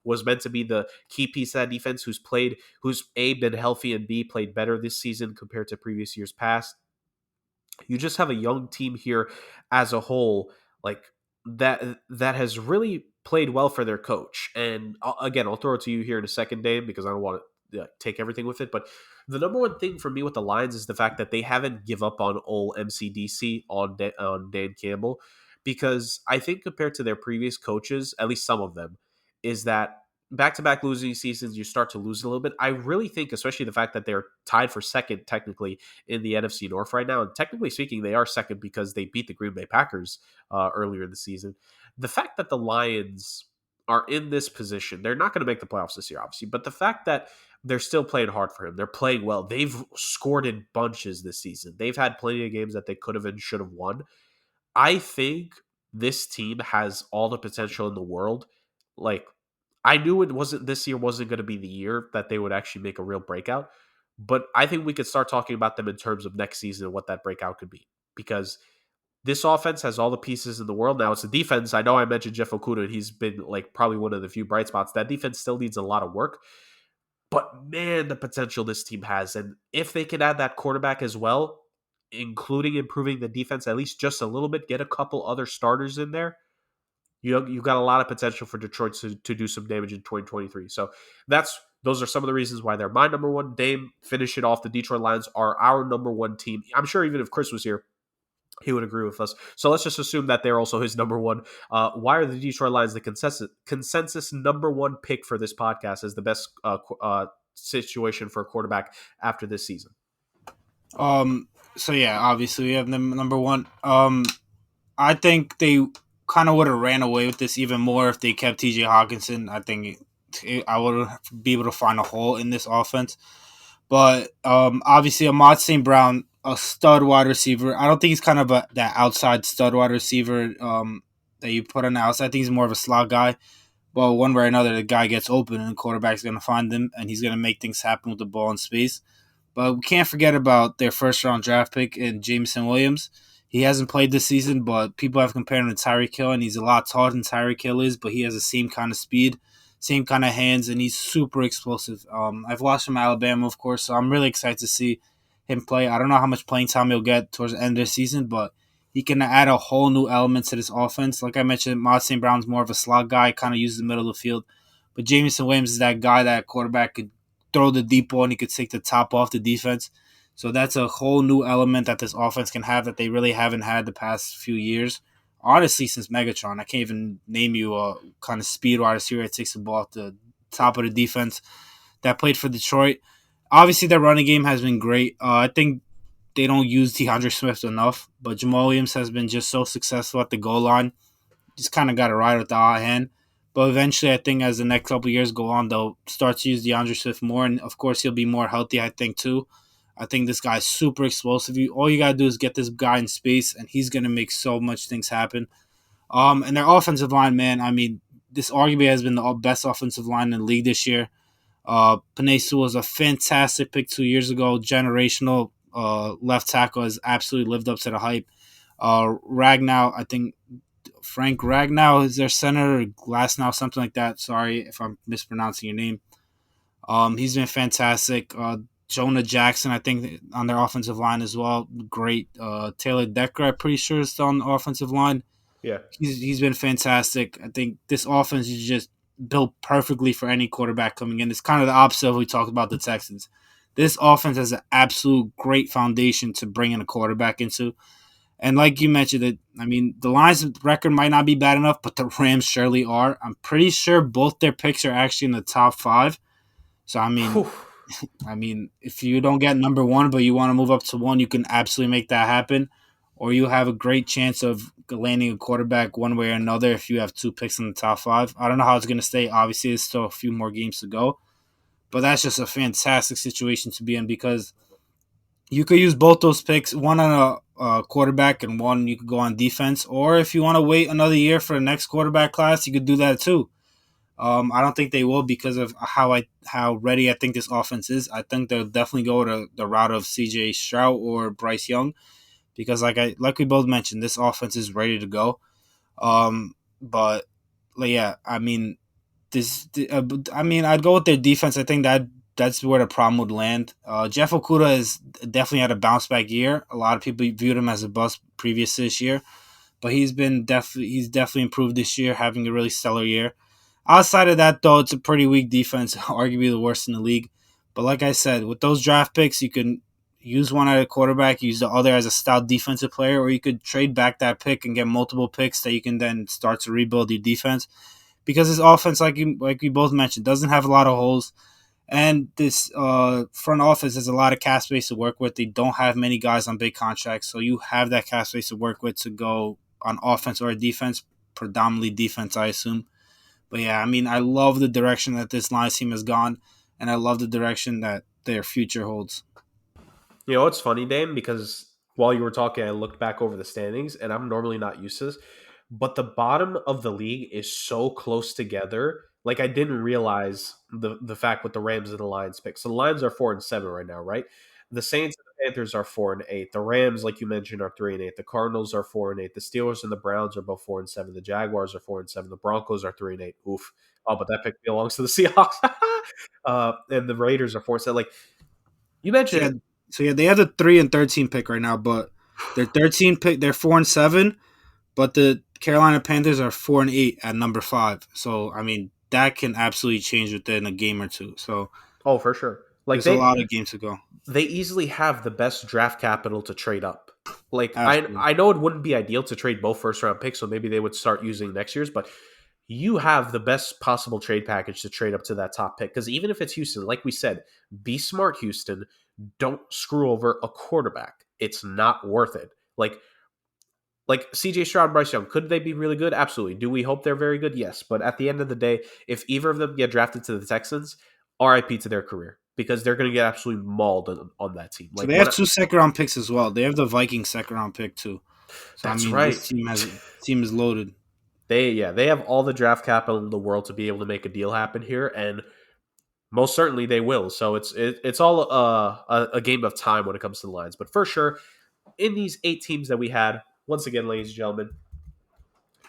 Speaker 1: was meant to be the key piece of that defense, who's A, been healthy, and B, played better this season compared to previous years past. You just have a young team here as a whole, like that has really played well for their coach. And again, I'll throw it to you here in a second, Dave, because I don't want to take everything with it. But the number one thing for me with the Lions is the fact that they haven't give up on old MCDC on Dan Campbell, because I think compared to their previous coaches, at least some of them, is that back-to-back losing seasons, you start to lose a little bit. I really think, especially the fact that they're tied for second technically in the NFC North right now. And technically speaking, they are second because they beat the Green Bay Packers earlier in the season. The fact that the Lions are in this position, they're not going to make the playoffs this year, obviously, but the fact that they're still playing hard for him, they're playing well. They've scored in bunches this season. They've had plenty of games that they could have and should have won. I think this team has all the potential in the world. Like, I knew this year wasn't going to be the year that they would actually make a real breakout, but I think we could start talking about them in terms of next season and what that breakout could be, because this offense has all the pieces in the world. Now it's the defense. I know I mentioned Jeff Okuda, and he's been like probably one of the few bright spots. That defense still needs a lot of work, but man, the potential this team has, and if they can add that quarterback as well, including improving the defense at least just a little bit, get a couple other starters in there, you got a lot of potential for Detroit to do some damage in 2023. So those are some of the reasons why they're my number one. Dame, finish it off. The Detroit Lions are our number one team. I'm sure even if Chris was here, he would agree with us. So let's just assume that they're also his number one. Why are the Detroit Lions the consensus number one pick for this podcast as the best situation for a quarterback after this season?
Speaker 2: so yeah, obviously we have them number one. I think they kind of would have ran away with this even more if they kept TJ Hawkinson. I think I would be able to find a hole in this offense. But obviously, Ahmad St. Brown, a stud wide receiver. I don't think he's kind of that outside stud wide receiver that you put on the outside. I think he's more of a slot guy. But one way or another, the guy gets open and the quarterback's going to find him, and he's going to make things happen with the ball in space. But we can't forget about their first round draft pick in Jameson Williams. He hasn't played this season, but people have compared him to Tyreek Hill, and he's a lot taller than Tyreek Hill is, but he has the same kind of speed, same kind of hands, and he's super explosive. I've watched him at Alabama, of course, so I'm really excited to see him play. I don't know how much playing time he'll get towards the end of the season, but he can add a whole new element to this offense. Like I mentioned, Mod St. Brown's more of a slot guy, kind of uses the middle of the field. But Jameson Williams is that guy that quarterback could throw the deep ball and he could take the top off the defense. So that's a whole new element that this offense can have that they really haven't had the past few years. Honestly, since Megatron, I can't even name you a kind of speed wide receiver that takes the ball at the top of the defense that played for Detroit. Obviously, their running game has been great. I think they don't use DeAndre Swift enough, but Jamal Williams has been just so successful at the goal line. Just kind of got to ride with the hot hand. But eventually, I think as the next couple of years go on, they'll start to use DeAndre Swift more. And of course, he'll be more healthy, I think, too. I think this guy's super explosive. All you got to do is get this guy in space, and he's going to make so much things happen. And their offensive line, man, I mean, this arguably has been the best offensive line in the league this year. Penei Sewell was a fantastic pick 2 years ago, generational left tackle, has absolutely lived up to the hype. Ragnow, I think Frank Ragnow is their center, or Glasnow, something like that. Sorry if I'm mispronouncing your name. He's been fantastic. Jonah Jackson, I think, on their offensive line as well. Great. Taylor Decker, I'm pretty sure, is still on the offensive line.
Speaker 1: Yeah.
Speaker 2: He's been fantastic. I think this offense is just built perfectly for any quarterback coming in. It's kind of the opposite of what we talked about the Texans. This offense has an absolute great foundation to bring in a quarterback into. And like you mentioned, the Lions' record might not be bad enough, but the Rams surely are. I'm pretty sure both their picks are actually in the top five. So
Speaker 1: Whew.
Speaker 2: if you don't get number one, but you want to move up to one, you can absolutely make that happen. Or you have a great chance of landing a quarterback one way or another if you have two picks in the top five. I don't know how it's going to stay. Obviously, there's still a few more games to go, but that's just a fantastic situation to be in because you could use both those picks, one on a quarterback and one you could go on defense. Or if you want to wait another year for the next quarterback class, you could do that too. I don't think they will because of how ready I think this offense is. I think they'll definitely go the route of C.J. Stroud or Bryce Young because like we both mentioned, this offense is ready to go. But like, yeah, I'd go with their defense. I think that's where the problem would land. Jeff Okuda has definitely had a bounce back year. A lot of people viewed him as a bust previous this year, but he's definitely improved this year, having a really stellar year. Outside of that, though, it's a pretty weak defense, arguably the worst in the league. But like I said, with those draft picks, you can use one at a quarterback, use the other as a stout defensive player, or you could trade back that pick and get multiple picks that you can then start to rebuild your defense. Because his offense, like we both mentioned, doesn't have a lot of holes. And this front office has a lot of cap space to work with. They don't have many guys on big contracts, so you have that cap space to work with to go on offense or defense, predominantly defense, I assume. But yeah, I love the direction that this Lions team has gone, and I love the direction that their future holds.
Speaker 1: You know, it's funny, Dame, because while you were talking, I looked back over the standings, and I'm normally not used to this, but the bottom of the league is so close together. Like I didn't realize the fact with the Rams and the Lions pick. So the Lions are 4-7 right now, right? The Saints and the Panthers are 4-8. The Rams, like you mentioned, are 3-8. The Cardinals are 4-8. The Steelers and the Browns are both 4-7. The Jaguars are 4-7. The Broncos are 3-8. Oof. Oh, but that pick belongs to the Seahawks. And the Raiders are 4-7. Like you
Speaker 2: So
Speaker 1: mentioned,
Speaker 2: yeah, they have the 3 and 13 pick right now, but their 13 pick, they're 4-7, but the Carolina Panthers are 4-8 at number five. So that can absolutely change within a game or two. So
Speaker 1: oh, for sure. Like
Speaker 2: there's a lot of games to go.
Speaker 1: they easily have the best draft capital to trade up. Like
Speaker 2: Absolutely.
Speaker 1: I know it wouldn't be ideal to trade both first round picks, so maybe they would start using next year's, but you have the best possible trade package to trade up to that top pick. Because even if it's Houston, like we said, be smart, Houston. Don't screw over a quarterback. It's not worth it. Like CJ Stroud, Bryce Young, could they be really good? Absolutely. Do we hope they're very good? Yes. But at the end of the day, if either of them get drafted to the Texans, RIP to their career because they're going to get absolutely mauled on that team.
Speaker 2: So
Speaker 1: Like
Speaker 2: they
Speaker 1: when
Speaker 2: have 2 second round picks as well. They have the Vikings second round pick too. So
Speaker 1: that's right.
Speaker 2: this team is loaded.
Speaker 1: They have all the draft capital in the world to be able to make a deal happen here, and most certainly they will. So it's all a game of time when it comes to the Lions. But for sure, in these 8 teams that we had, once again, ladies and gentlemen,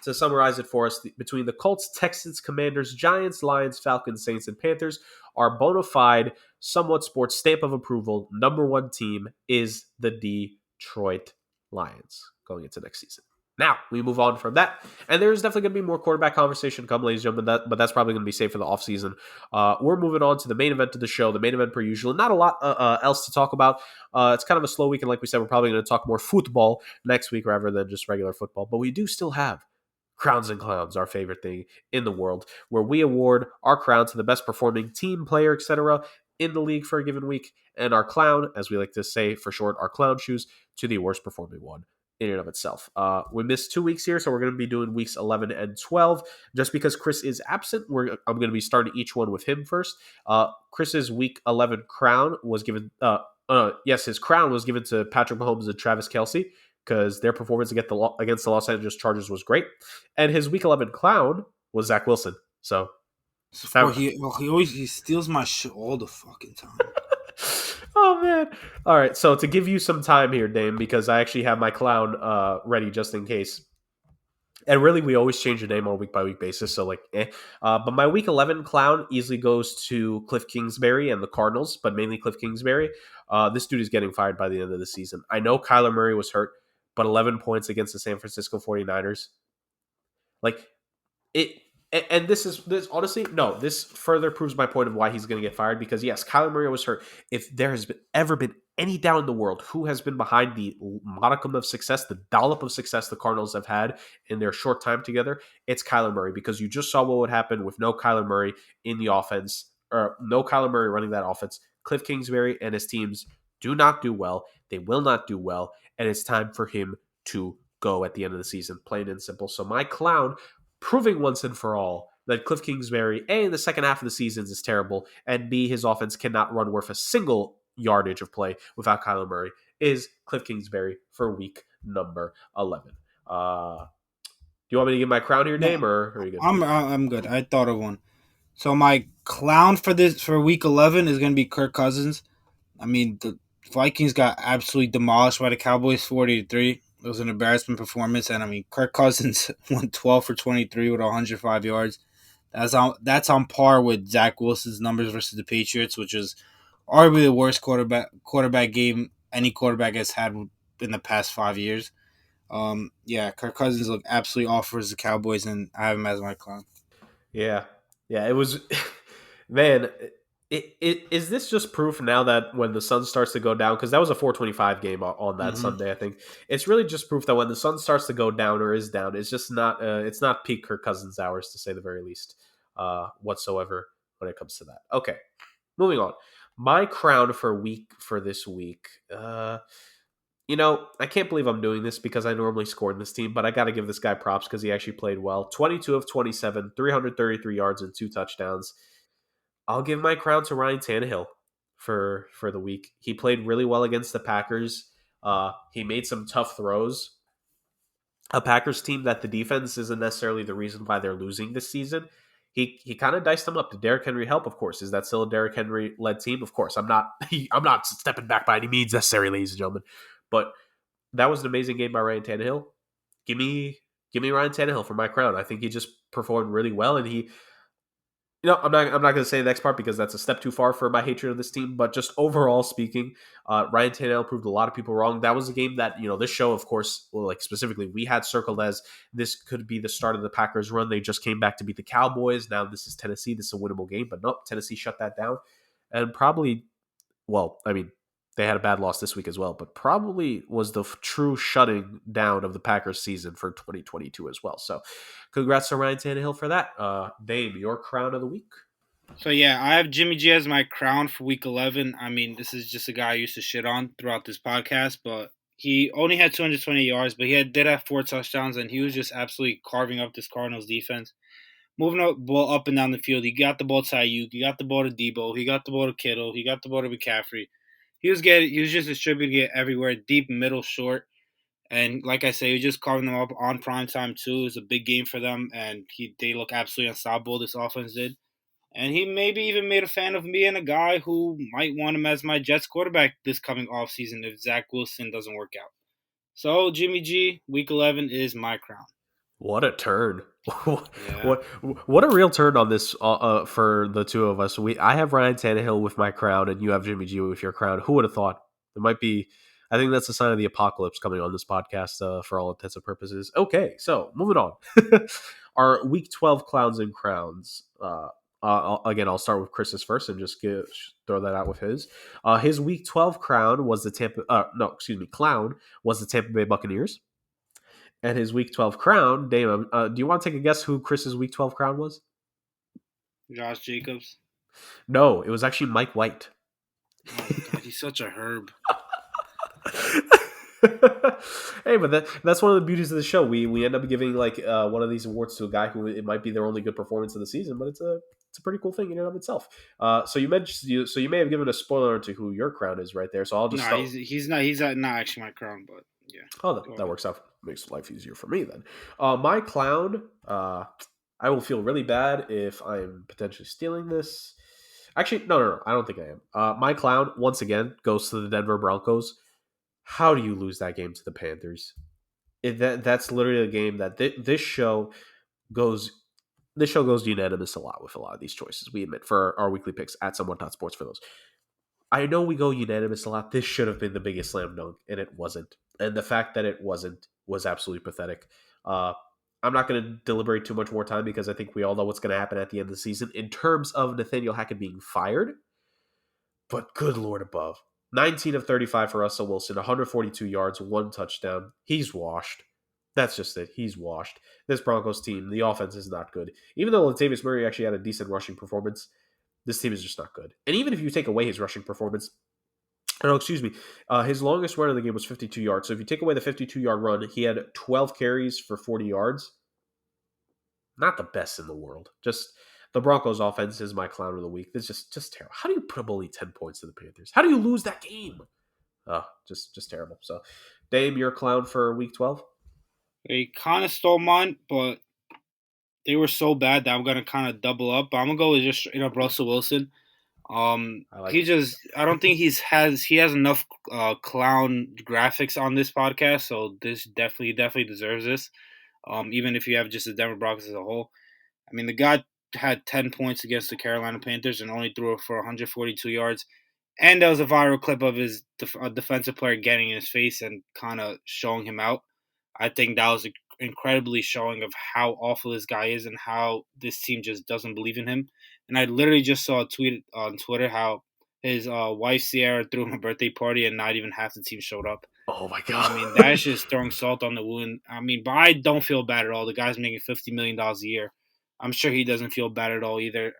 Speaker 1: to summarize it for us, between the Colts, Texans, Commanders, Giants, Lions, Falcons, Saints, and Panthers, our bona fide, somewhat sports stamp of approval number one team is the Detroit Lions going into next season. Now we move on from that, and there's definitely going to be more quarterback conversation come, ladies and gentlemen. But that's probably going to be safe for the offseason. We're moving on to the main event of the show, the main event per usual. Not a lot else to talk about. It's kind of a slow week, and like we said, we're probably going to talk more football next week rather than just regular football. But we do still have Crowns and Clowns, our favorite thing in the world, where we award our crown to the best performing team, player, etc. in the league for a given week, and our clown, as we like to say for short, our clown shoes, to the worst performing one in and of itself. We missed 2 weeks here, so we're going to be doing weeks 11 and 12. Just because Chris is absent, I'm going to be starting each one with him first. Chris's week 11 crown was given, his crown was given to Patrick Mahomes and Travis Kelce, because their performance against the Los Angeles Chargers was great. And his week 11 clown was Zach Wilson. So,
Speaker 2: He steals my shit all the fucking time.
Speaker 1: oh, man. All right. So, to give you some time here, Dame, because I actually have my clown ready just in case. And really, we always change the name on a week-by-week basis, so But my Week 11 clown easily goes to Cliff Kingsbury and the Cardinals, but mainly Cliff Kingsbury. This dude is getting fired by the end of the season. I know Kyler Murray was hurt, but 11 points against the San Francisco 49ers. Like, it And this honestly, no, this further proves my point of why he's going to get fired because yes, Kyler Murray was hurt. If there has ever been any doubt in the world who has been behind the modicum of success, the dollop of success the Cardinals have had in their short time together, it's Kyler Murray because you just saw what would happen with no Kyler Murray in the offense or no Kyler Murray running that offense. Cliff Kingsbury and his teams do not do well. They will not do well, and it's time for him to go at the end of the season, plain and simple. So my clown proving once and for all that Cliff Kingsbury, A, in the second half of the season is terrible, and B, his offense cannot run worth a single yardage of play without Kyler Murray, is Cliff Kingsbury for week number 11. Do you want me to give my crown here,
Speaker 2: No,
Speaker 1: Dame, or are you good?
Speaker 2: I'm good. I thought of one. So my clown for week 11 is going to be Kirk Cousins. I mean, the Vikings got absolutely demolished by the Cowboys 40-3. It was an embarrassment performance, and I mean, Kirk Cousins went 12 for 23 with 105 yards. That's on par with Zach Wilson's numbers versus the Patriots, which is arguably the worst quarterback game any quarterback has had in the past 5 years. Yeah, Kirk Cousins looked absolutely awful as the Cowboys, and I have him as my clown.
Speaker 1: Yeah. Yeah, it was, man. Is this just proof now that when the sun starts to go down, because that was a 425 game on that
Speaker 2: Mm-hmm.
Speaker 1: Sunday, I think it's really just proof that when the sun starts to go down or is down, it's not peak Kirk Cousins hours to say the very least, whatsoever when it comes to that. Okay, moving on. My crown for this week. I can't believe I'm doing this because I normally score in this team, but I got to give this guy props because he actually played well. 22 of 27, 333 yards and 2 touchdowns. I'll give my crown to Ryan Tannehill for the week. He played really well against the Packers. He made some tough throws. A Packers team that the defense isn't necessarily the reason why they're losing this season. He kind of diced them up. Did Derrick Henry help? Of course. Is that still a Derrick Henry led team? Of course. I'm not stepping back by any means necessary, ladies and gentlemen. But that was an amazing game by Ryan Tannehill. Give me Ryan Tannehill for my crown. I think he just performed really well, and I'm not going to say the next part because that's a step too far for my hatred of this team. But just overall speaking, Ryan Tannehill proved a lot of people wrong. That was a game that this show, of course, well, like specifically, we had circled as this could be the start of the Packers' run. They just came back to beat the Cowboys. Now this is Tennessee. This is a winnable game, but nope, Tennessee shut that down, and probably, well, I mean, they had a bad loss this week as well, but probably was the true shutting down of the Packers season for 2022 as well. So congrats to Ryan Tannehill for that. Dame, your crown of the week.
Speaker 2: So yeah, I have Jimmy G as my crown for week 11. I mean, this is just a guy I used to shit on throughout this podcast, but he only had 220 yards, but did have 4 touchdowns, and he was just absolutely carving up this Cardinals defense. Moving up ball up and down the field. He got the ball to Ayuk, he got the ball to Debo, he got the ball to Kittle, he got the ball to McCaffrey. He was just distributing it everywhere, deep, middle, short. And like I say, he was just carving them up on prime time too. It was a big game for them, and they look absolutely unstoppable. This offense did. And he maybe even made a fan of me and a guy who might want him as my Jets quarterback this coming offseason if Zach Wilson doesn't work out. So Jimmy G, week 11 is my crown.
Speaker 1: What a turn!
Speaker 2: Yeah.
Speaker 1: what a real turn on this for the two of us. I have Ryan Tannehill with my crown, and you have Jimmy G with your crown. Who would have thought? It might be. I think that's a sign of the apocalypse coming on this podcast for all intents and purposes. Okay, so moving on. Our week 12 clowns and crowns. I'll start with Chris's first and just throw that out with his. His week 12 crown was the clown was the Tampa Bay Buccaneers. And his week 12 crown, Dame, do you want to take a guess who Chris's week 12 crown was?
Speaker 2: Josh Jacobs.
Speaker 1: No, it was actually Mike White.
Speaker 2: Oh, God, he's such a herb.
Speaker 1: Hey, but that's one of the beauties of the show. We end up giving like one of these awards to a guy who it might be their only good performance of the season, but it's a pretty cool thing in and of itself. So you mentioned so you may have given a spoiler into who your crown is right there. So I'll just
Speaker 2: No, he's not actually my crown, but yeah.
Speaker 1: Oh, that works out. Makes life easier for me then. My clown. I will feel really bad if I'm potentially stealing this. Actually, no. I don't think I am. My clown once again goes to the Denver Broncos. How do you lose that game to the Panthers? That's literally a game that this show goes. This show goes unanimous a lot with a lot of these choices. We admit for our weekly picks at SomewhatSports for those. I know we go unanimous a lot. This should have been the biggest slam dunk, and it wasn't. And the fact that it wasn't was absolutely pathetic. I'm not going to deliberate too much more time because I think we all know what's going to happen at the end of the season in terms of Nathaniel Hackett being fired. But good Lord above. 19 of 35 for Russell Wilson, 142 yards, 1 touchdown. He's washed. That's just it. He's washed. This Broncos team, the offense is not good. Even though Latavius Murray actually had a decent rushing performance, this team is just not good. And even if you take away his rushing performance, his longest run of the game was 52 yards. So if you take away the 52-yard run, he had 12 carries for 40 yards. Not the best in the world. Just the Broncos offense is my clown of the week. It's just terrible. How do you put up only 10 points to the Panthers? How do you lose that game? Just terrible. So, Dame, your clown for week 12?
Speaker 2: They kind of stole mine, but they were so bad that I'm gonna kind of double up. But I'm gonna go with just straight up Russell Wilson. I don't think he has enough clown graphics on this podcast, so this definitely deserves this. Even if you have just the Denver Broncos as a whole, I mean, the guy had 10 points against the Carolina Panthers and only threw for 142 yards. And there was a viral clip of his defensive player getting in his face and kind of showing him out. I think that was incredibly showing of how awful this guy is and how this team just doesn't believe in him. And I literally just saw a tweet on Twitter how his wife Sierra threw him a birthday party and not even half the team showed up.
Speaker 1: Oh my god!
Speaker 2: I mean, that's just throwing salt on the wound. I mean, but I don't feel bad at all. The guy's making $50 million a year. I'm sure he doesn't feel bad at all either.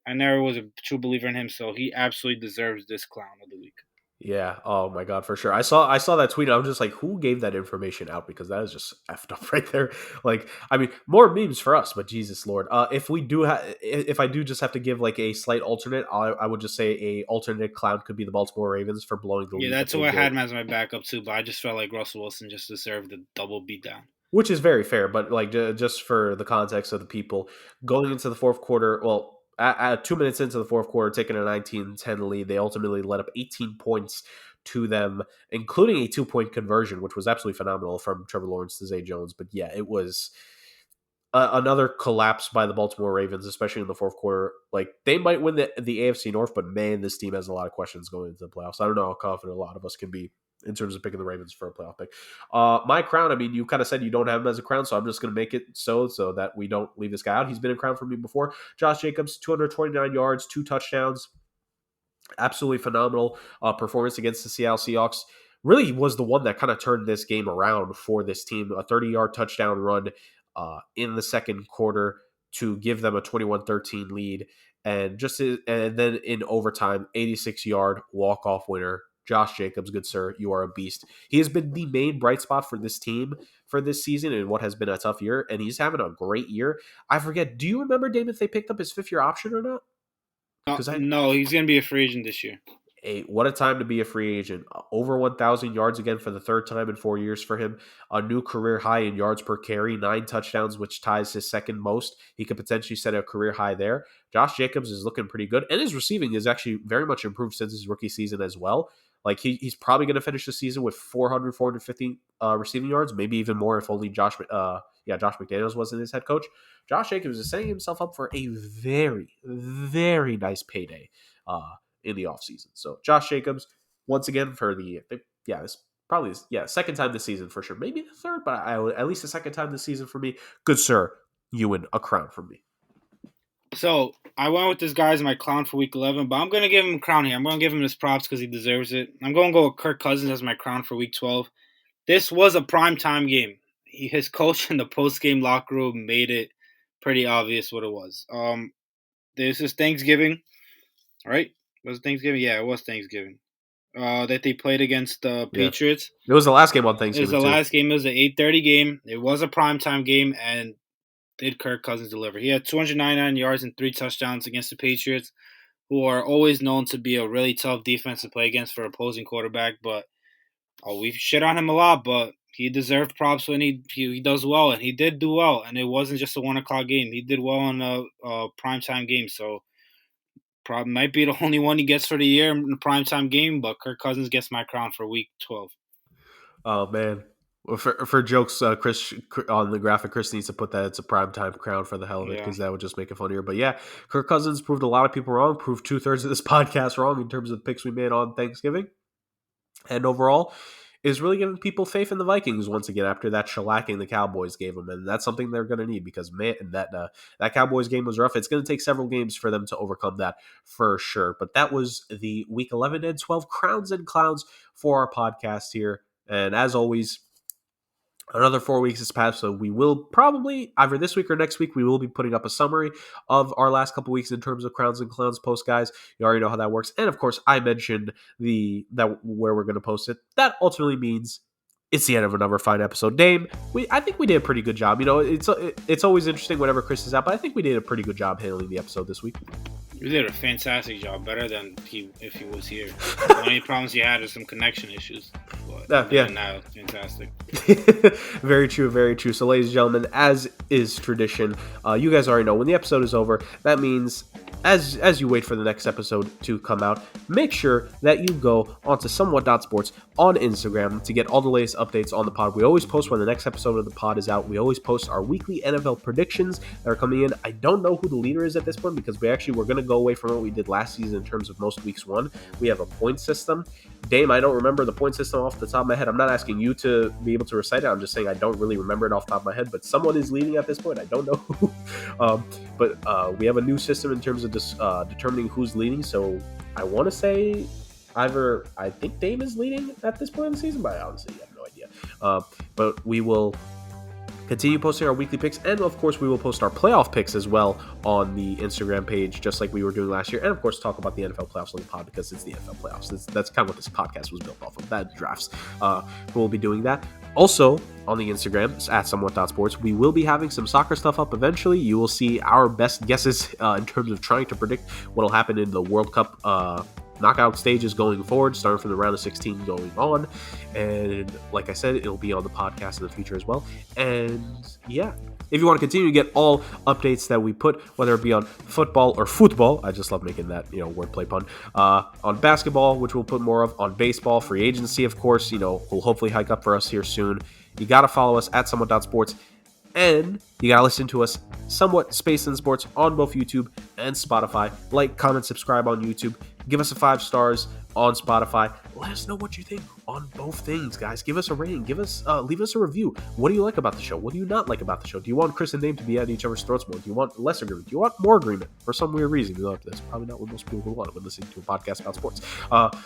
Speaker 2: I never was a true believer in him, so he absolutely deserves this clown of the week.
Speaker 1: Yeah. Oh my god, for sure. I saw that tweet. I was just like, who gave that information out? Because that is just effed up right there. Like, I mean, more memes for us, but Jesus Lord. If I do just have to give like a slight alternate, I would just say a alternate clown could be the Baltimore Ravens for blowing the lead.
Speaker 2: Yeah, that's who I had him as my backup too. But I just felt like Russell Wilson just deserved the double beatdown.
Speaker 1: Which is very fair, but like just for the context of the people going into the fourth quarter, well, at 2 minutes into the fourth quarter, taking a 19-10 lead, they ultimately led up 18 points to them, including a 2-point conversion, which was absolutely phenomenal from Trevor Lawrence to Zay Jones. But yeah, it was another collapse by the Baltimore Ravens, especially in the fourth quarter. Like, they might win the AFC North, but man, this team has a lot of questions going into the playoffs. I don't know how confident a lot of us can be in terms of picking the Ravens for a playoff pick. My crown, I mean, you kind of said you don't have him as a crown, so I'm just going to make it so that we don't leave this guy out. He's been a crown for me before. Josh Jacobs, 229 yards, 2 touchdowns. Absolutely phenomenal performance against the Seattle Seahawks. Really was the one that kind of turned this game around for this team. A 30-yard touchdown run in the second quarter to give them a 21-13 lead. And then in overtime, 86-yard walk-off winner. Josh Jacobs, good sir, you are a beast. He has been the main bright spot for this team for this season in what has been a tough year, and he's having a great year. I forget, do you remember, Dame, if they picked up his 5th-year option or not?
Speaker 2: No, he's going to be a free agent this year.
Speaker 1: What a time to be a free agent. Over 1,000 yards again for the 3rd time in 4 years for him. A new career high in yards per carry, 9 touchdowns, which ties his second most. He could potentially set a career high there. Josh Jacobs is looking pretty good, and his receiving is actually very much improved since his rookie season as well. Like, he's probably going to finish the season with 450 receiving yards, maybe even more if only Josh McDaniels wasn't his head coach. Josh Jacobs is setting himself up for a very, very nice payday in the offseason. So Josh Jacobs, once again, for second time this season for sure. Maybe the third, but at least the second time this season for me. Good sir, you win a crown from me.
Speaker 2: So I went with this guy as my clown for week 11, but I'm going to give him a crown here. I'm going to give him his props because he deserves it. I'm going to go with Kirk Cousins as my crown for week 12. This was a primetime game. His coach in the post-game locker room made it pretty obvious what it was. This is Thanksgiving, right? Was it Thanksgiving? Yeah, it was Thanksgiving. That they played against the Patriots.
Speaker 1: It was the last game on Thanksgiving.
Speaker 2: It was the last game. It was an 8:30 game. It was a primetime game, and did Kirk Cousins deliver? He had 299 yards and 3 touchdowns against the Patriots, who are always known to be a really tough defense to play against for opposing quarterback. But we shit on him a lot, but he deserved props when he does well, and he did do well. And it wasn't just a 1 o'clock game. He did well in a primetime game, so probably might be the only one he gets for the year in a primetime game, but Kirk Cousins gets my crown for week 12.
Speaker 1: Oh, man. For jokes, Chris on the graphic, Chris needs to put that it's a primetime crown for the hell of it, because that would just make it funnier. But yeah, Kirk Cousins proved a lot of people wrong, proved 2/3 of this podcast wrong in terms of the picks we made on Thanksgiving. And overall, is really giving people faith in the Vikings once again after that shellacking the Cowboys gave them, and that's something they're going to need because man, that Cowboys game was rough. It's going to take several games for them to overcome that for sure. But that was the Week 11 and 12 crowns and clowns for our podcast here, and as always, another 4 weeks has passed, so we will probably either this week or next week we will be putting up a summary of our last couple weeks in terms of Crowns and Clowns post, guys. You already know how that works, and of course, I mentioned that where we're going to post it. That ultimately means it's the end of another fine episode. Dame, I think we did a pretty good job. You know, it's always interesting whenever Chris is out, but I think we did a pretty good job handling the episode this week.
Speaker 2: You did a fantastic job, better than if he was here. The only problems you had are some connection issues. But
Speaker 1: yeah.
Speaker 2: Now, fantastic.
Speaker 1: Very true, very true. So, ladies and gentlemen, as is tradition, you guys already know when the episode is over, that means as you wait for the next episode to come out, make sure that you go onto somewhat.sports on Instagram to get all the latest updates on the pod. We always post when the next episode of the pod is out. We always post our weekly NFL predictions that are coming in. I don't know who the leader is at this point because we're going to go away from what we did last season in terms of most weeks won. We have a point system. Dame, I don't remember the point system off the top of my head. I'm not asking you to be able to recite it. I'm just saying I don't really remember it off the top of my head, but someone is leading at this point. I don't know who. But we have a new system in terms of determining who's leading. So I want to say either I think Dame is leading at this point in the season, but I honestly have no idea. But we will continue posting our weekly picks, and of course we will post our playoff picks as well on the Instagram page, just like we were doing last year, and of course talk about the NFL playoffs on the pod because it's the NFL playoffs. That's kind of what this podcast was built off of, that drafts. We'll be doing that. Also, on the Instagram, at somewhat.sports, we will be having some soccer stuff up eventually. You will see our best guesses in terms of trying to predict what will happen in the World Cup knockout stages going forward, starting from the round of 16 going on. And like I said, it'll be on the podcast in the future as well. And yeah, if you want to continue to get all updates that we put, whether it be on football or football, I just love making that, wordplay pun, on basketball, which we'll put more of, on baseball, free agency, of course, will hopefully hike up for us here soon. You got to follow us at somewhat.sports. And you got to listen to us, Somewhat Space and Sports, on both YouTube and Spotify. Like, comment, subscribe on YouTube. Give us a 5 stars on Spotify. Let us know what you think on both things, guys. Give us a rating. Leave us a review. What do you like about the show? What do you not like about the show? Do you want Chris and Dame to be at each other's throats more? Do you want less agreement? Do you want more agreement? For some weird reason, that's probably not what most people would want when listening to a podcast about sports.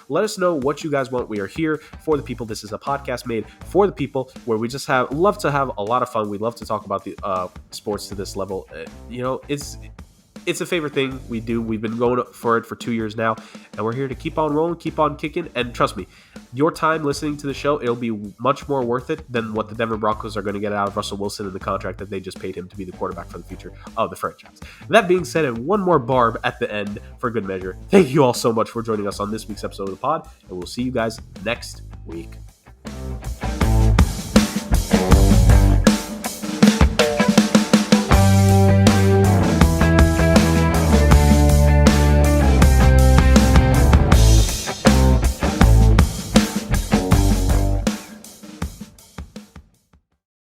Speaker 1: Let us know what you guys want. We are here for the people. This is a podcast made for the people where we just love to have a lot of fun. We love to talk about the sports to this level. It's a favorite thing we do. We've been going for it for 2 years now, and we're here to keep on rolling, keep on kicking. And trust me, your time listening to the show, it'll be much more worth it than what the Denver Broncos are going to get out of Russell Wilson in the contract that they just paid him to be the quarterback for the future of the franchise. That being said, and one more barb at the end for good measure, thank you all so much for joining us on this week's episode of the pod, and we'll see you guys next week.